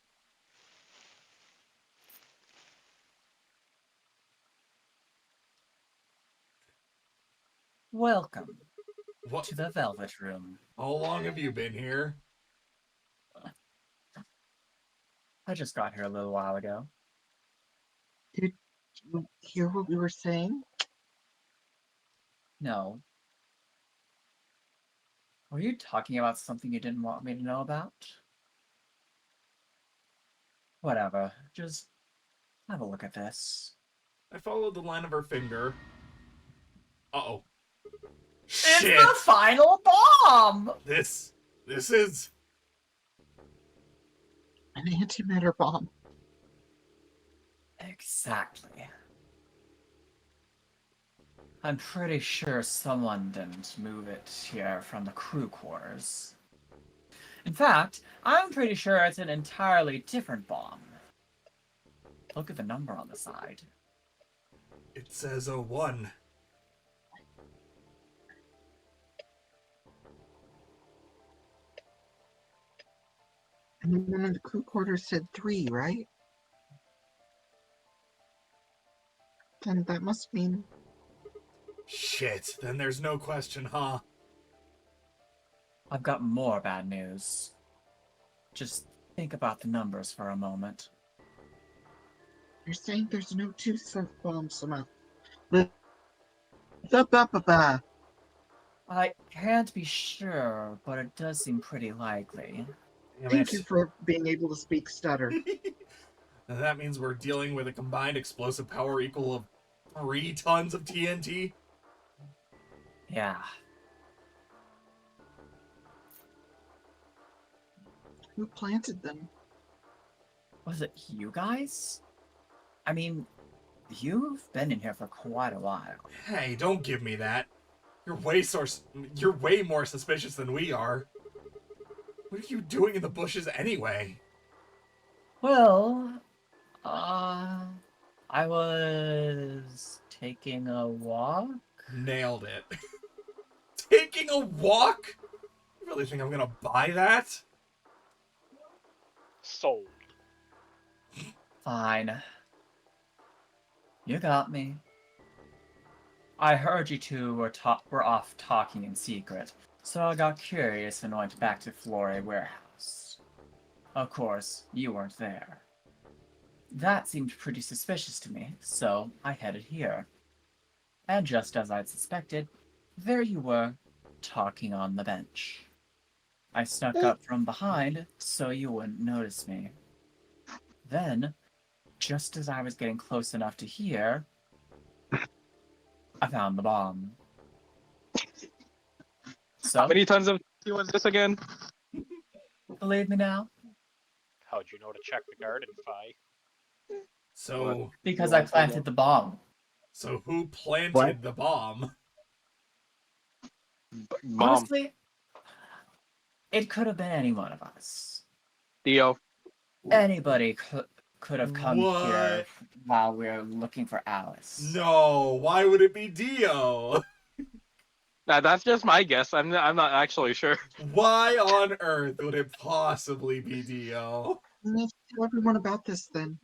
Welcome What? to the Velvet Room. How long have you been here? I just got here a little while ago. Did you hear what we were saying? No. Were you talking about something you didn't want me to know about? Whatever. Just have a look at this. I followed the line of her finger. Uh-oh. It's Shit! the final bomb! This is... An antimatter bomb. Exactly. I'm pretty sure someone didn't move it here from the crew quarters. In fact, I'm pretty sure it's an entirely different bomb. Look at the number on the side. It says 01. And the one in the crew quarters said 3, right? Then that must mean... Shit, then there's no question, huh? I've got more bad news. Just think about the numbers for a moment. You're saying there's no 2 surf bombs somehow. Ba-ba-ba-ba. I can't be sure, but it does seem pretty likely. Damn Thank it. you for being able to speak stutter. And that means we're dealing with a combined explosive power equal of 3 tons of TNT? Yeah. Who planted them? Was it you guys? I mean, you've been in here for quite a while. Hey, don't give me that. You're way more suspicious than we are. What are you doing in the bushes anyway? Well, I was taking a walk. Nailed it. Taking a walk? You really think I'm gonna buy that? Sold. Fine. You got me. I heard you two were off talking in secret, so I got curious and went back to Flore Warehouse. Of course, you weren't there. That seemed pretty suspicious to me, so I headed here. And just as I'd suspected, there you were, talking on the bench. I snuck up from behind so you wouldn't notice me. Then, just as I was getting close enough to hear, I found the bomb. So, How many tons of tea was this again? believe me now? How'd you know to check the garden, Fi? So, Because I planted the bomb. so who planted What? the bomb? Mom, Honestly, it could have been any one of us. Theo. Anybody could have come here What? while we were looking for Alice. No, why would it be Dio? Now that's just my guess. I'm not actually sure. Why on earth would it possibly be Dio? Let's tell everyone about this then.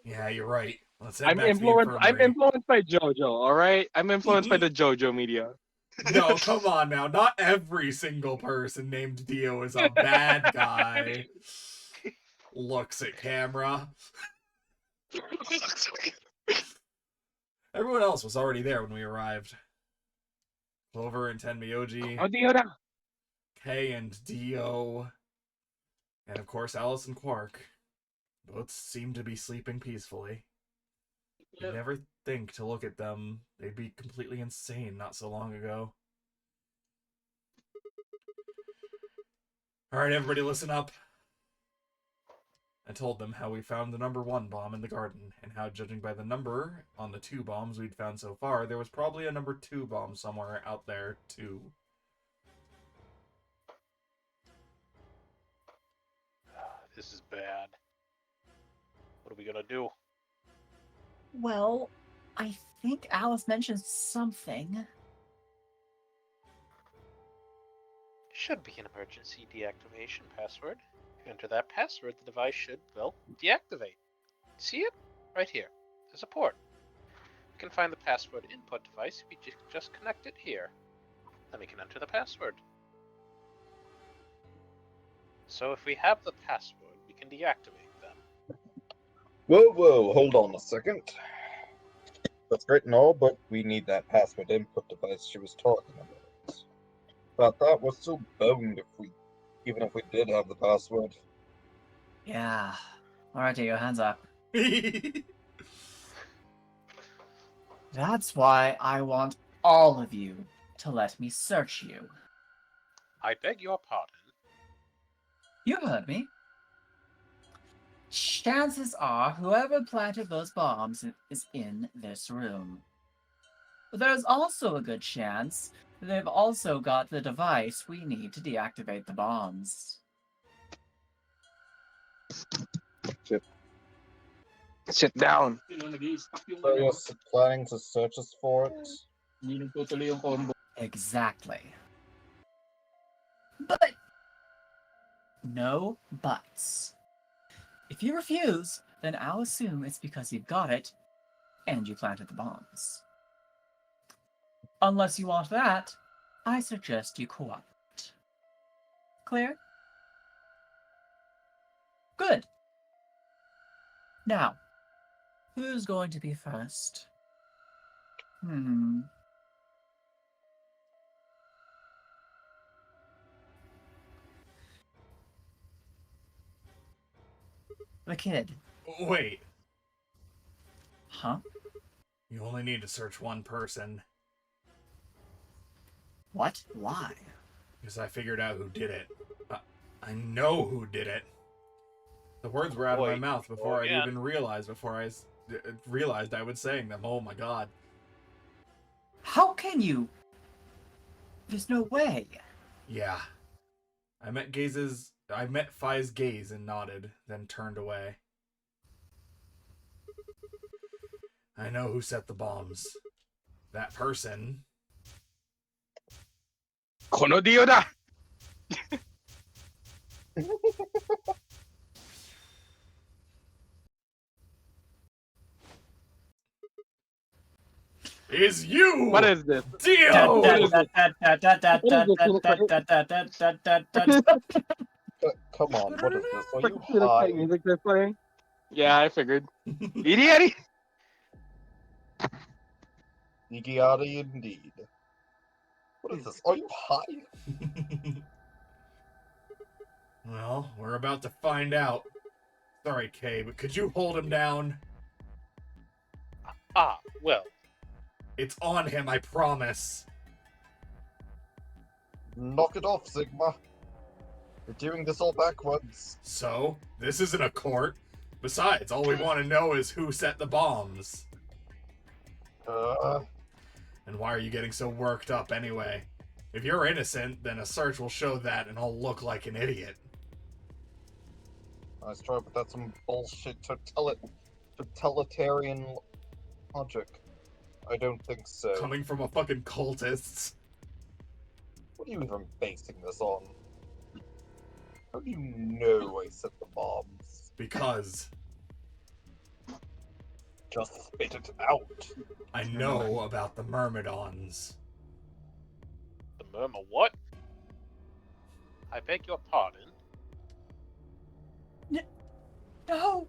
Yeah, you're right. Let's head I'm back to the influenced. I'm infirmary. influenced by JoJo. All right. I'm influenced by the JoJo media. No, come on now. Not every single person named Dio is a bad guy. Looks at camera. Everyone else was already there when we arrived. Clover and Tenmyoji, Oh, Diora. Kay and Dio, and of course Alice and Quark. Both seemed to be sleeping peacefully. You'd never think to look at them. They'd be completely insane not so long ago. Alright, everybody listen up. I told them how we found the number 1 bomb in the garden, and how, judging by the number on the 2 bombs we'd found so far, there was probably a number 2 bomb somewhere out there, too. This is bad. What are we gonna do? Well, I think Alice mentioned something. Should be an emergency deactivation password. Enter that password, the device should, well, deactivate. See it? Right here. There's a port. You can find the password input device if you just connect it here. Then we can enter the password. So if we have the password, we can deactivate them. Whoa, hold on a second. That's great and all, but we need that password input device she was talking about. But that was still boned even if we did have the password. Yeah. Alright, your hands up. That's why I want all of you to let me search you. I beg your pardon. You heard me. Chances are whoever planted those bombs is in this room. But there's also a good chance they've also got the device we need to deactivate the bombs. Sit down. So you're planning to search us for it? Exactly. But no buts. If you refuse, then I'll assume it's because you've got it and you planted the bombs. Unless you want that, I suggest you cooperate. Clear? Good. Now, who's going to be first? The kid. Wait, Huh? you only need to search one person, What? Why? because I figured out who did it. I know who did it. The words were out of my Boy, mouth before I'd again. even realized, realized I was saying them. Oh my god. How can you? There's no way. Yeah. I met Fi's gaze and nodded, then turned away. I know who set the bombs. That person. Kono Diora. Is you! What is this? Dio! Come on, what is this? Are you What kind of high? music they're playing? Yeah, I figured. Idiot! Iggy indeed. What is this? Are you high? Well, we're about to find out. Sorry, Kay, but could you hold him down? Ah, well, It's on him, I promise. Knock it off, Sigma. You're doing this all backwards. So, this isn't a court. Besides, all we want to know is who set the bombs. And why are you getting so worked up anyway? If you're innocent, then a search will show that and I'll look like an idiot. Nice try, but that's some bullshit totalitarian logic. I don't think so. Coming from a fucking cultists. What are you even basing this on? How do you know I set the bombs? Because Just spit it out. I know about the Myrmidons. the murmur what? I beg your pardon. No!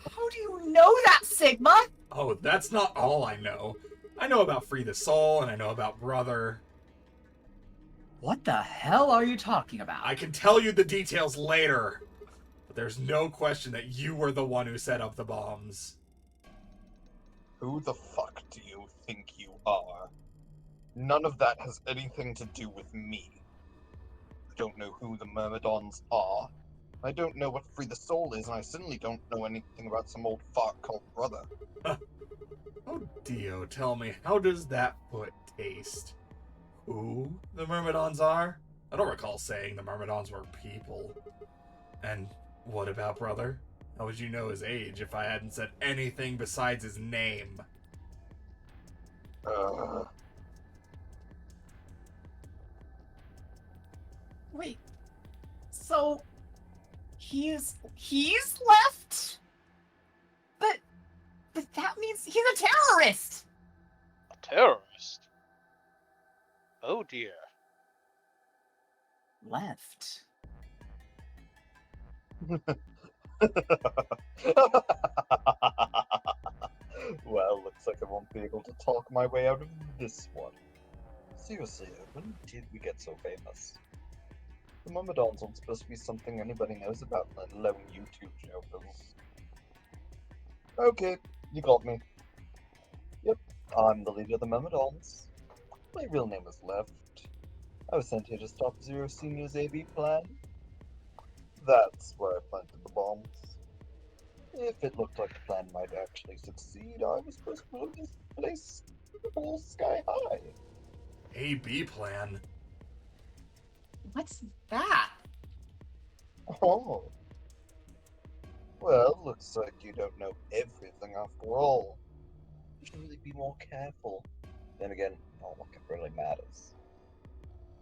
How know that, Sigma! Oh, that's not all I know. I know about Free the Soul, and I know about Brother. What the hell are you talking about? I can tell you the details later. But there's no question that you were the one who set up the bombs. Who the fuck do you think you are? None of that has anything to do with me. I don't know who the Myrmidons are. I don't know what Free the Soul is, and I certainly don't know anything about some old fart called Brother. Oh, Dio, tell me, how does that foot taste? Who the Myrmidons are? I don't recall saying the Myrmidons were people. And what about Brother? How would you know his age if I hadn't said anything besides his name? Wait, so he's left? But that means he's a terrorist! A terrorist? Oh dear. Left. Well, looks like I won't be able to talk my way out of this one. Seriously, when did we get so famous? The Myrmidons aren't supposed to be something anybody knows about, let alone YouTube jokers. Okay, you got me. Yep, I'm the leader of the Myrmidons. My real name is Left. I was sent here to stop Zero Senior's AB plan. That's where I planted the bombs. If it looked like the plan might actually succeed, I was supposed to blow this place full sky high. AB plan? What's that? Oh. Well, looks like you don't know everything after all. You should really be more careful. Then again, not like it really matters.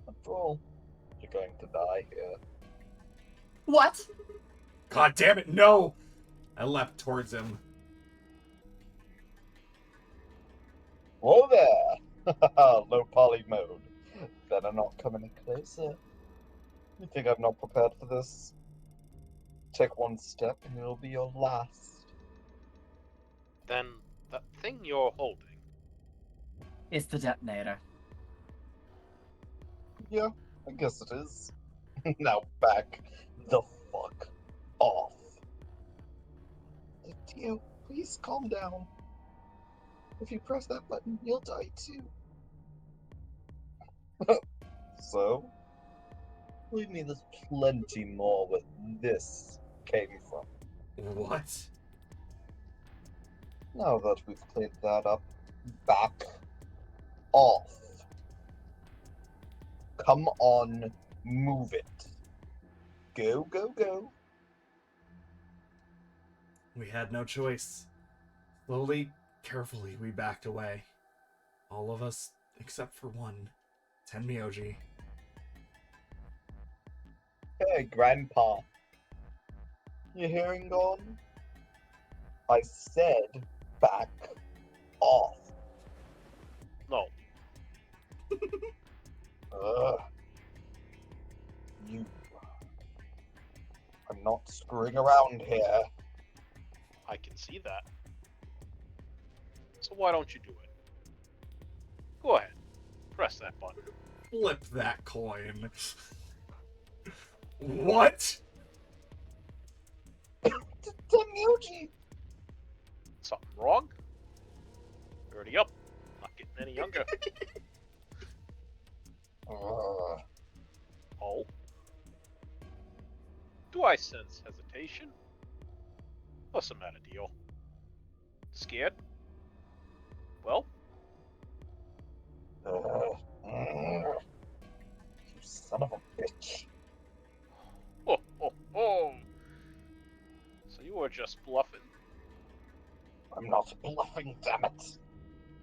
After all, you're going to die here. What? God damn it, no! I leapt towards him. Whoa there! Low poly mode. Better not come any closer. You think I'm not prepared for this? Take one step and it'll be your last. Then that thing you're holding. It's the detonator. Yeah, I guess it is. Now back the fuck off. Dio, please calm down. If you press that button, you'll die too. So? Believe me, there's plenty more where this came from. What? Now that we've cleared that up, back off. Come on, move it. Go, go, go. We had no choice. Slowly, carefully, we backed away. All of us, except for one, Tenmyoji. Hey, Grandpa. Your hearing gone? I said back off. No. You. I'm not screwing around here. I can see that. So why don't you do it? Go ahead. Press that button. Flip that coin. What? Tenmyoji! Something wrong? Already up. Not getting any younger. Oh? Do I sense hesitation? What's the matter, Dio? Scared? Well? You son of a bitch. Ho ho ho! So you were just bluffing? I'm not bluffing, damn it.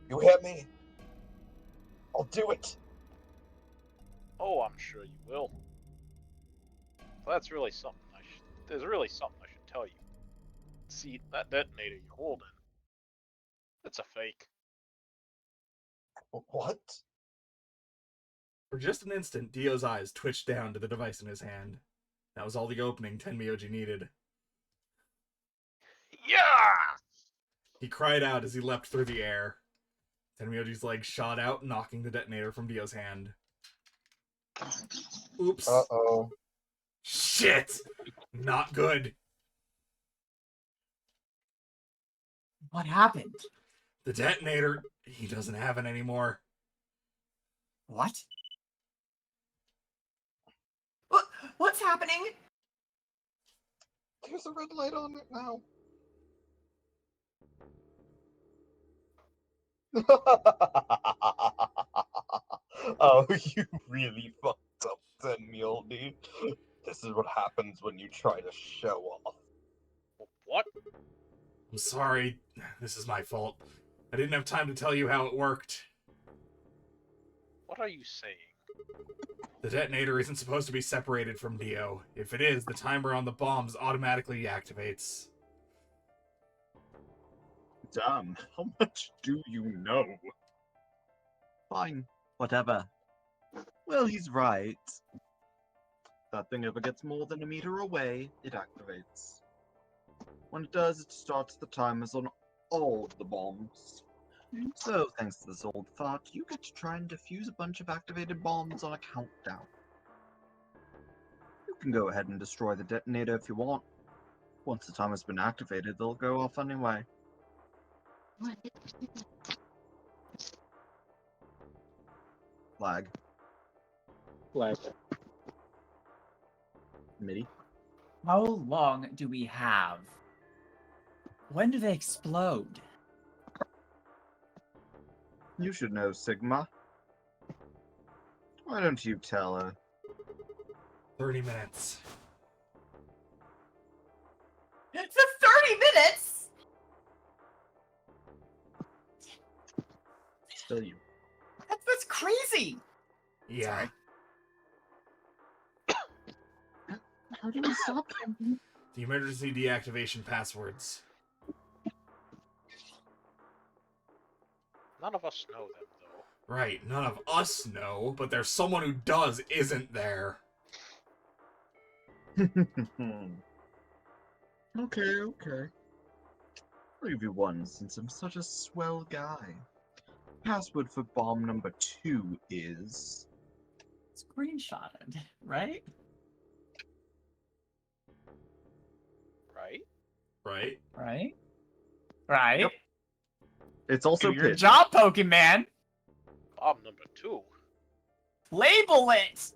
You hear me? I'll do it. Oh, I'm sure you will. So that's really something there's really something I should tell you. See, that detonator you're holding, it's a fake. What? For just an instant, Dio's eyes twitched down to the device in his hand. That was all the opening Tenmyoji needed. Yeah! He cried out as he leapt through the air. Tenmyoji's leg shot out, knocking the detonator from Dio's hand. Oops. Uh-oh. Shit! Not good. What happened? The detonator, he doesn't have it anymore. What? What's happening? There's a red light on it now. Oh, you really fucked up, Tenmyoldi. This is what happens when you try to show off. What? I'm sorry. This is my fault. I didn't have time to tell you how it worked. What are you saying? The detonator isn't supposed to be separated from Dio. If it is, the timer on the bombs automatically activates. Damn, how much do you know? Fine, whatever. Well, he's right. That thing ever gets more than a meter away, it activates. When it does, it starts the timers on all of the bombs. So, thanks to this old fart, you get to try and defuse a bunch of activated bombs on a countdown. You can go ahead and destroy the detonator if you want. Once the timer's been activated, they'll go off anyway. Flag. Like, MIDI. How long do we have? When do they explode? You should know, Sigma. Why don't you tell her? 30 minutes. It's a 30 minutes! Still you. That's crazy! Yeah. Sorry. How do we stop him? The emergency deactivation passwords. None of us know them, though. Right, none of us know, but there's someone who does, isn't there? Okay. I'll give you one since I'm such a swell guy. Password for bomb number 2 is... Screenshotted, right? Right? Right? Right? Right? Yep. It's also Do your pitch. job, Pokemon! Bomb number 2. Label it!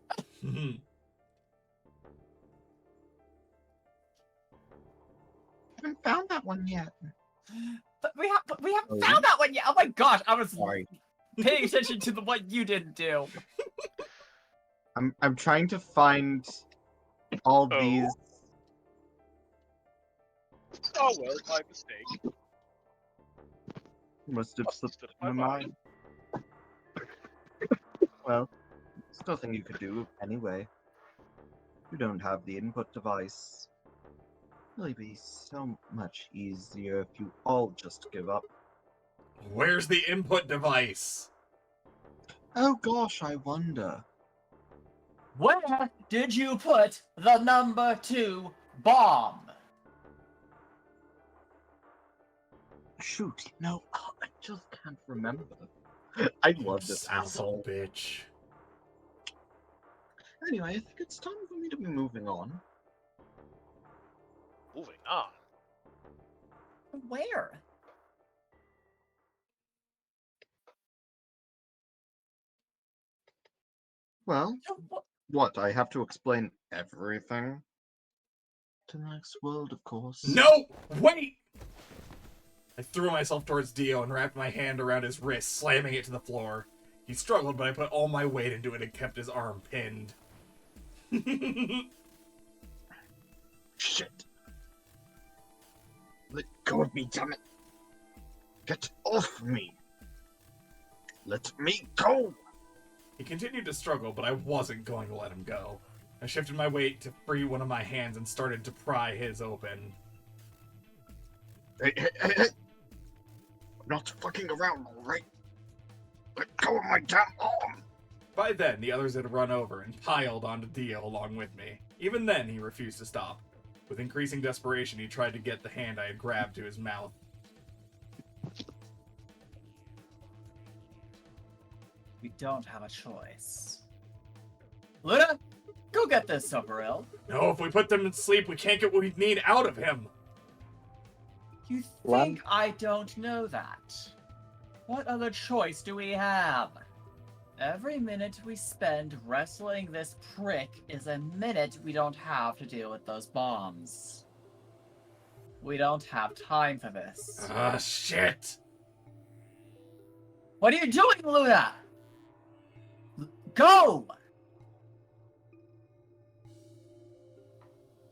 Haven't found that one yet. But we haven't Oh, found that one yet! Oh my gosh, I was Sorry. paying attention to the one you didn't do. I'm trying to find all Oh. these. Oh well, my mistake. Must have Must have slipped slipped my my mind. Well, there's nothing you could do anyway. You don't have the input device. It'll be so much easier if you all just give up. Where's the input device? Oh gosh, I wonder. Where did you put the number 2 bomb? Shoot, no, I just can't remember. I love this Son of a asshole. bitch. Anyway, I think it's time for me to be moving on. Moving on. Where? Well, What? what, I have to explain everything? To the next world, of course. No! Wait! I threw myself towards Dio and wrapped my hand around his wrist, slamming it to the floor. He struggled, but I put all my weight into it and kept his arm pinned. Shit. Let go of me, damn it. Get off me. Let me go. He continued to struggle, but I wasn't going to let him go. I shifted my weight to free one of my hands and started to pry his open. Hey. I'm not fucking around, alright? Let go of my damn arm. By then, the others had run over and piled onto Dio along with me. Even then, he refused to stop. With increasing desperation, he tried to get the hand I had grabbed to his mouth. We don't have a choice. Luna, go get this Silveril. No, if we put them to sleep, we can't get what we need out of him. You One- think I don't know that? What other choice do we have? Every minute we spend wrestling this prick is a minute we don't have to deal with those bombs. We don't have time for this. Ah, shit. What are you doing, Luna? Go!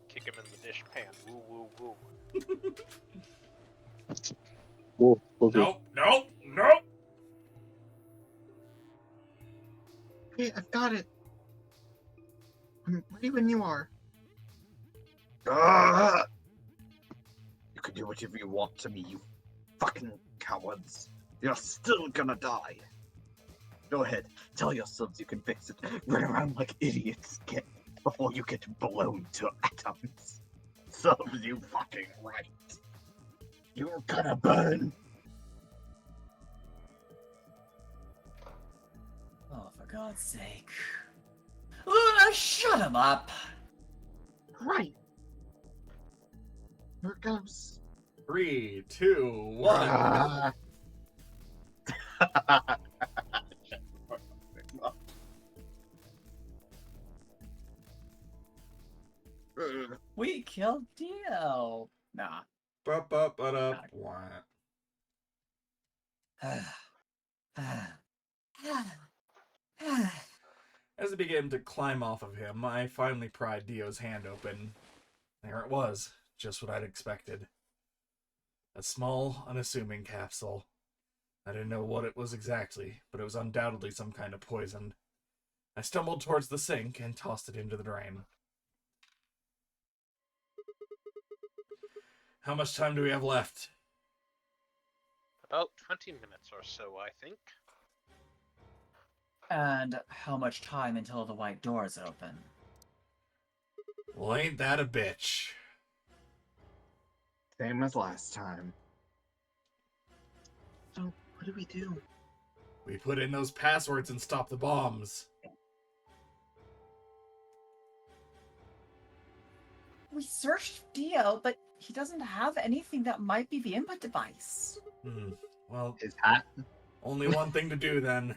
Kick him in the dish pan. Woo woo woo. We'll do. Nope, nope, nope. Hey, I've got it. I'm ready when you are. Ah! You can do whatever you want to me, you fucking cowards. You're still gonna die. Go ahead, tell yourselves you can fix it. Run around like idiots before you get blown to atoms. Serves you fucking right. You're gonna burn. Oh, for God's sake. Luna, shut him up! Right. Here it goes. 3, 2, 1. Ah. We killed Dio. Nah. Ba-ba-ba-da, wah. As I began to climb off of him, I finally pried Dio's hand open. There it was, just what I'd expected. A small, unassuming capsule. I didn't know what it was exactly, but it was undoubtedly some kind of poison. I stumbled towards the sink and tossed it into the drain. How much time do we have left? About 20 minutes or so, I think. And how much time until the white doors open? Well, ain't that a bitch? Same as last time. So, what do we do? We put in those passwords and stop the bombs. We searched Dio, but he doesn't have anything that might be the input device. Well, His hat? only one thing to do then.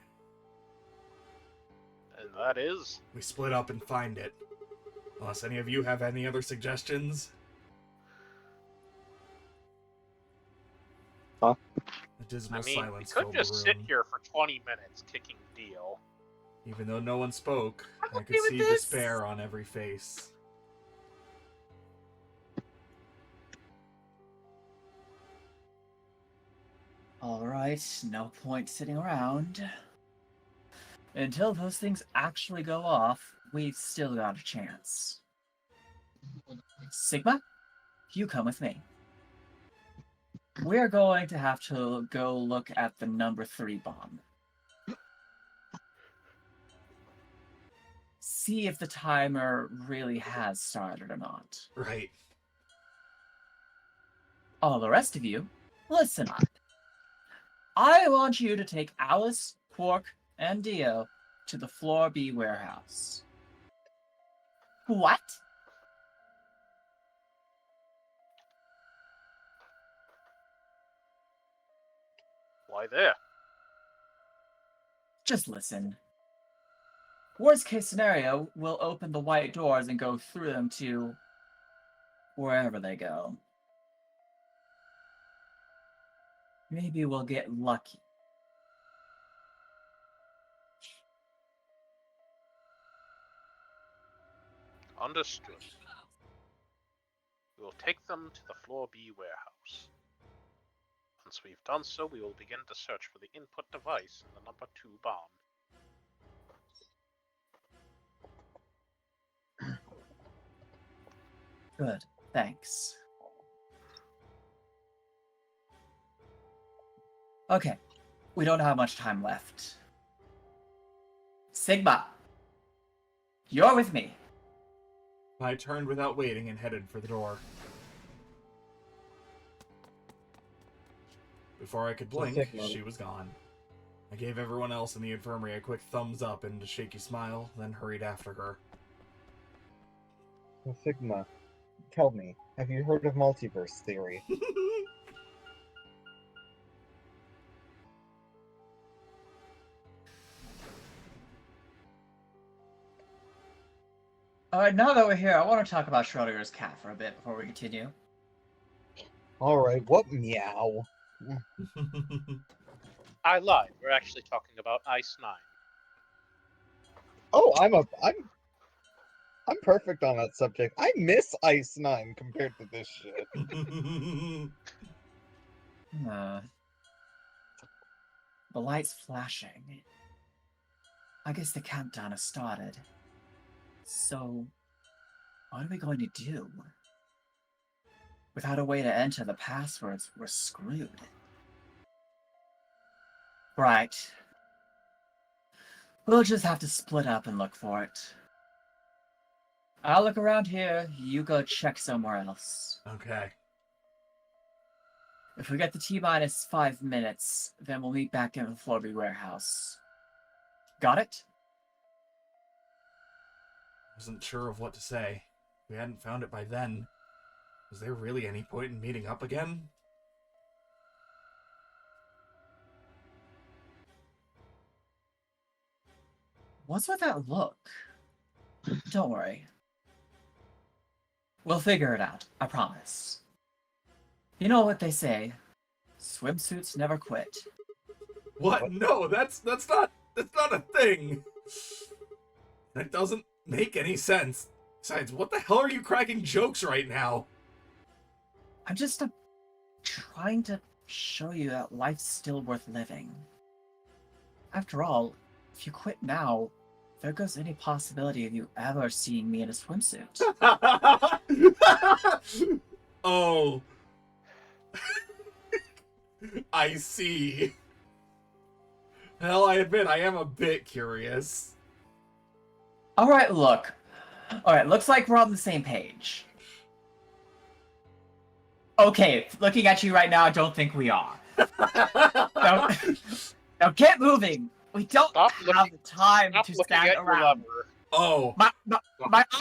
And that is... We split up and find it. Unless any of you have any other suggestions? Huh? A dismal I mean, we silence could filled just the sit room. here for 20 minutes kicking Dio. Even though no one spoke, I okay could with see this. despair on every face. Alright, no point sitting around. Until those things actually go off, we've still got a chance. Sigma, you come with me. We're going to have to go look at the number 3 bomb. See if the timer really has started or not. Right. All the rest of you, listen up. I want you to take Alice, Quark, and Dio to the Floor B warehouse. What? Why there? Just listen. Worst case scenario, we'll open the white doors and go through them to wherever they go. Maybe we'll get lucky. Understood. We will take them to the Floor B warehouse. Once we've done so, we will begin to search for the input device in the number 2 bomb. Good, thanks. Okay, we don't have much time left. Sigma, you're with me. I turned without waiting and headed for the door. Before I could blink, Sigma. she was gone. I gave everyone else in the infirmary a quick thumbs up and a shaky smile, then hurried after her. Sigma, tell me, have you heard of multiverse theory? Alright, now that we're here, I want to talk about Schrodinger's cat for a bit before we continue. Alright, what meow? I lied. We're actually talking about Ice 9. Oh, I'm perfect on that subject. I miss Ice 9 compared to this shit. The light's flashing. I guess the countdown has started. So, what are we going to do? Without a way to enter the passwords, we're screwed. Right. We'll just have to split up and look for it. I'll look around here, you go check somewhere else. Okay. If we get the T-minus 5 minutes, then we'll meet back in the Florby warehouse. Got it? Wasn't sure of what to say. If we hadn't found it by then, was there really any point in meeting up again? What's with that look? Don't worry. We'll figure it out, I promise. You know what they say, swimsuits never quit. What? No, that's not a thing. That doesn't make any sense. Besides, what the hell are you cracking jokes right now? I'm just trying to show you that life's still worth living. After all, if you quit now, there goes any possibility of you ever seeing me in a swimsuit. Oh. I see. Well, I admit I am a bit curious. Alright, look. Alright, looks like we're on the same page. Okay, looking at you right now, I don't think we are. Now get moving! We don't have the time to stand around. Oh. My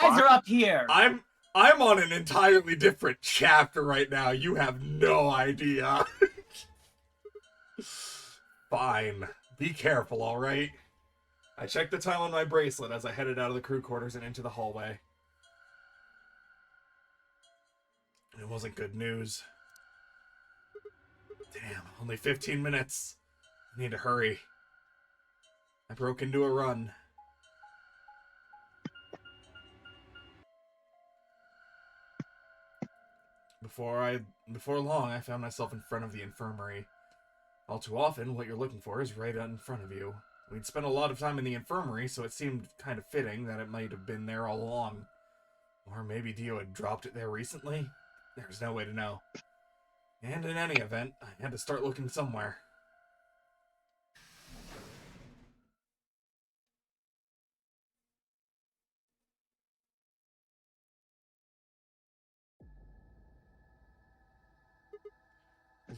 eyes are up here! I'm on an entirely different chapter right now. You have no idea. Fine. Be careful, alright? I checked the time on my bracelet as I headed out of the crew quarters and into the hallway. It wasn't good news. Damn, only 15 minutes. I need to hurry. I broke into a run. Before long, I found myself in front of the infirmary. All too often, what you're looking for is right in front of you. We'd spent a lot of time in the infirmary, so it seemed kind of fitting that it might have been there all along. Or maybe Dio had dropped it there recently? There's no way to know. And in any event, I had to start looking somewhere.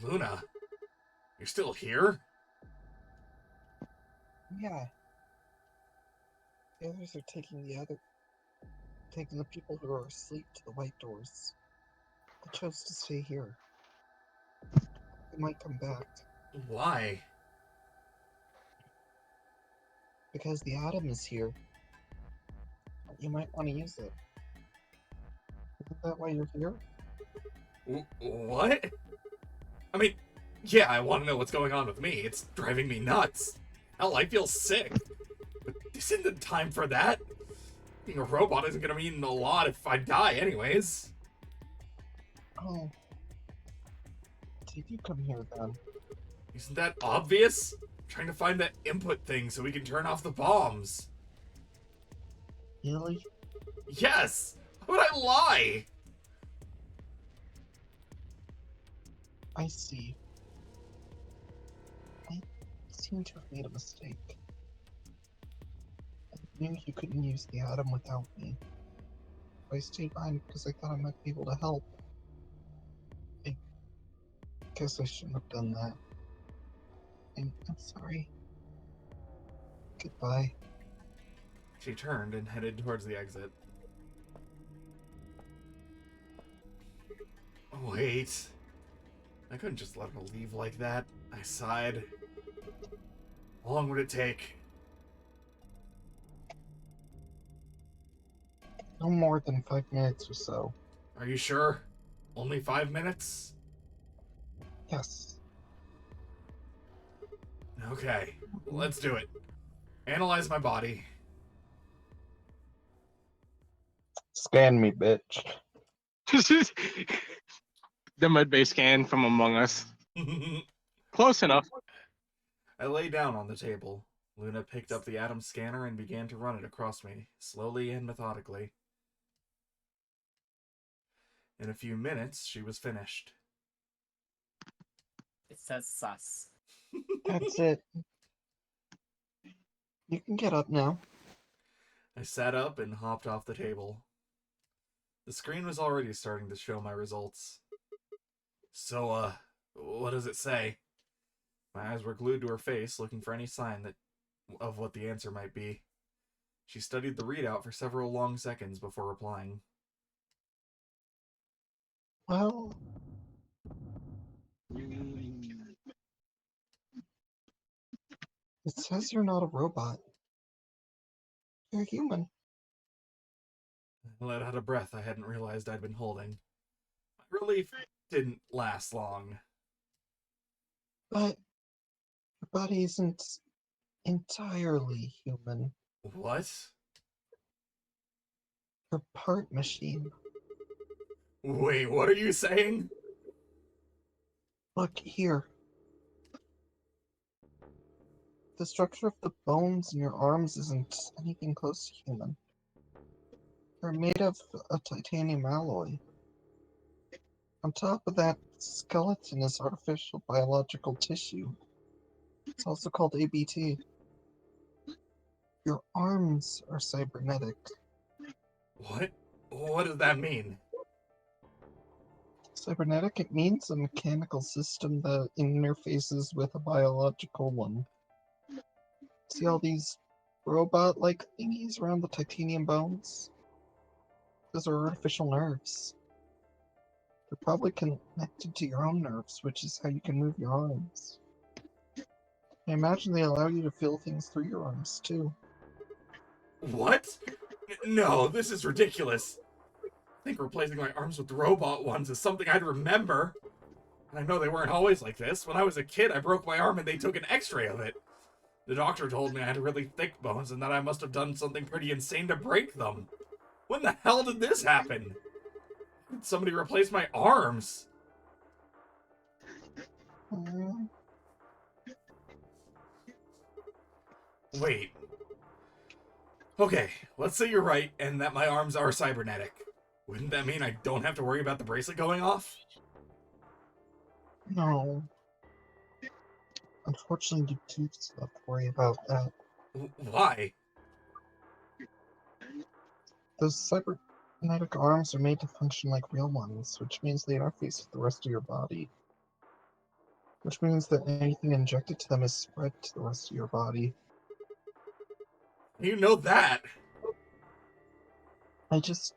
Luna? You're still here? Yeah. The others are taking the people who are asleep to the white doors. I chose to stay here. They might come back. Why? Because the atom is here. You might want to use it. Isn't that why you're here? What? I mean, yeah, I want to know what's going on with me. It's driving me nuts. Hell, I feel sick. But this isn't the time for that. Being a robot isn't going to mean a lot if I die anyways. Oh. Did you come here then? Isn't that obvious? I'm trying to find that input thing so we can turn off the bombs. Really? Yes! How would I lie? I see. I seem to have made a mistake. I knew you couldn't use the atom without me. I stayed behind because I thought I might be able to help. I guess I shouldn't have done that. I'm sorry. Goodbye. She turned and headed towards the exit. Wait. I couldn't just let her leave like that. I sighed. How long would it take? No more than 5 minutes or so. Are you sure? Only 5 minutes? Yes. Okay, let's do it. Analyze my body. Scan me, bitch. The mud-based scan from Among Us. Close enough. I lay down on the table. Luna picked up the Atom scanner and began to run it across me, slowly and methodically. In a few minutes, she was finished. It says sus. That's it. You can get up now. I sat up and hopped off the table. The screen was already starting to show my results. So, what does it say? My eyes were glued to her face, looking for any sign of what the answer might be. She studied the readout for several long seconds before replying. Well, it says you're not a robot. You're human. I let out a breath I hadn't realized I'd been holding. My relief didn't last long. But your body isn't entirely human. What? You're part machine. Wait, what are you saying? Look here. The structure of the bones in your arms isn't anything close to human. They're made of a titanium alloy. On top of that, skeleton is artificial biological tissue. It's also called ABT. Your arms are cybernetic. What? What does that mean? Cybernetic, it means a mechanical system that interfaces with a biological one. See all these robot-like thingies around the titanium bones? Those are artificial nerves. They're probably connected to your own nerves, which is how you can move your arms. I imagine they allow you to feel things through your arms, too. What? No, this is ridiculous. I think replacing my arms with robot ones is something I'd remember. And I know they weren't always like this. When I was a kid, I broke my arm and they took an x-ray of it. The doctor told me I had really thick bones and that I must have done something pretty insane to break them. When the hell did this happen? Did somebody replace my arms? Wait. Okay, let's say you're right and that my arms are cybernetic. Wouldn't that mean I don't have to worry about the bracelet going off? No. Unfortunately, you do still have to worry about that. Why? Those cybernetic arms are made to function like real ones, which means they interface with the rest of your body. Which means that anything injected to them is spread to the rest of your body. You know that. I just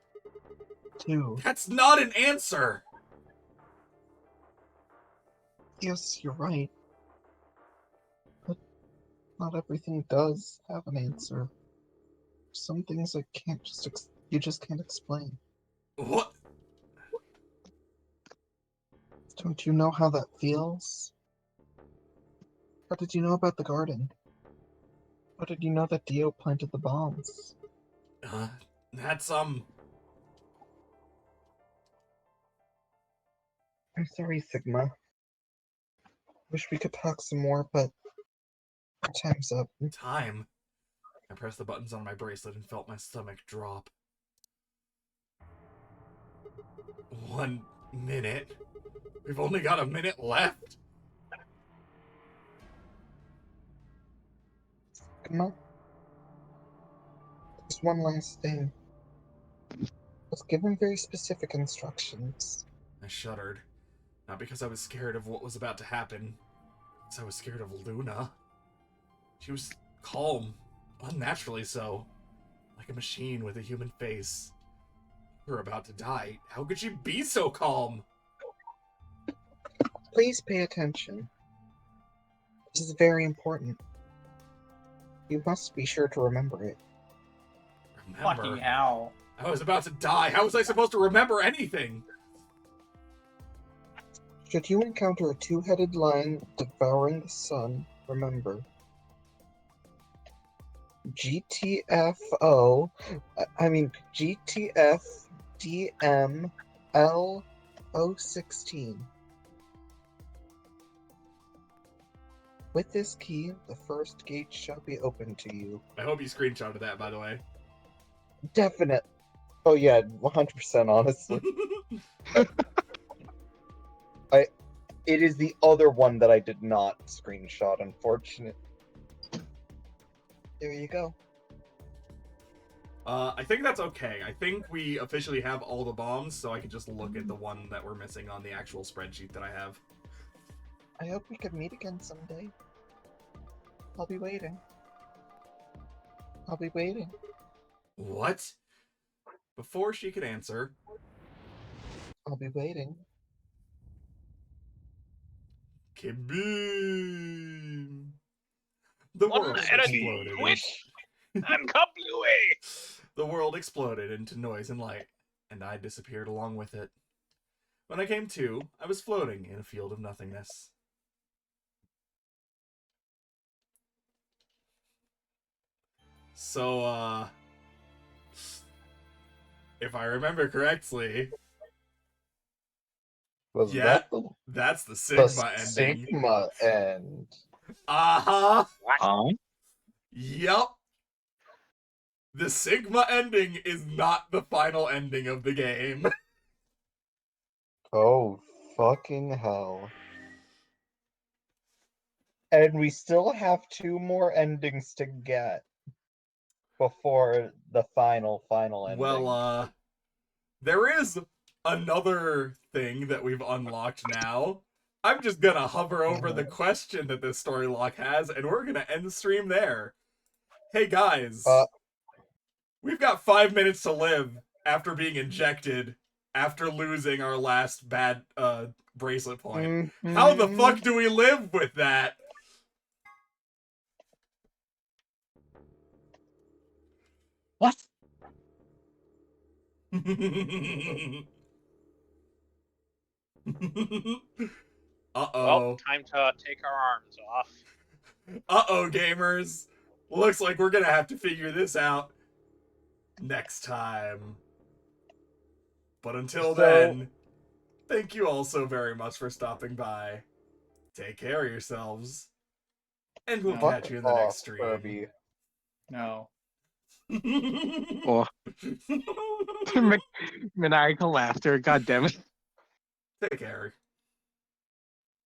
do. That's not an answer. Yes, you're right. But not everything does have an answer. Some things I can't just you just can't explain. What? Don't you know how that feels? How did you know about the garden? How did you know that Dio planted the bombs? That's, I'm sorry, Sigma. Wish we could talk some more, but time's up. time. I pressed the buttons on my bracelet and felt my stomach drop. 1 minute? We've only got a minute left? Sigma? There's one last thing. I was given very specific instructions. I shuddered. Not because I was scared of what was about to happen, because I was scared of Luna. She was calm, Unnaturally so. Like a machine with a human face. We're about to die. How could she be so calm? Please pay attention. This is very important. You must be sure to remember it. Remember? Fucking hell. I was about to die. How was I supposed to remember anything? Should you encounter a two-headed lion devouring the sun, remember. GTFO, GTFDML016. With this key, the first gate shall be open to you. I hope you screenshotted that, by the way. Definite. Oh yeah, 100% honestly. It is the other one that I did not screenshot, unfortunately. There you go. I think that's okay. I think we officially have all the bombs, so I can just look at the one that we're missing on the actual spreadsheet that I have. I hope we could meet again someday. I'll be waiting. I'll be waiting. What? Before she could answer, I'll be waiting. Kaboom! The One world enemy, exploded. twitch, and kablooey! The world exploded into noise and light, and I disappeared along with it. When I came to, I was floating in a field of nothingness. So, if I remember correctly, Was yeah, that the that's the Sigma ending. Sigma end? Uh-huh. Huh? Yup. The Sigma ending is not the final ending of the game. Oh, fucking hell. And we still have 2 more endings to get before the final ending. Well, there is another thing that we've unlocked now. I'm just gonna hover over the question that this story lock has, and we're gonna end the stream there. Hey guys, we've got 5 minutes to live after being injected, after losing our last bad bracelet point. How the fuck do we live with that? What? Uh-oh. Well, time to take our arms off. Uh-oh, gamers. Looks like we're gonna have to figure this out next time. But until then, thank you all so very much for stopping by. Take care of yourselves. And we'll catch you in the next stream. Kirby. No. Oh. Maniacal laughter. God damn it. Take care.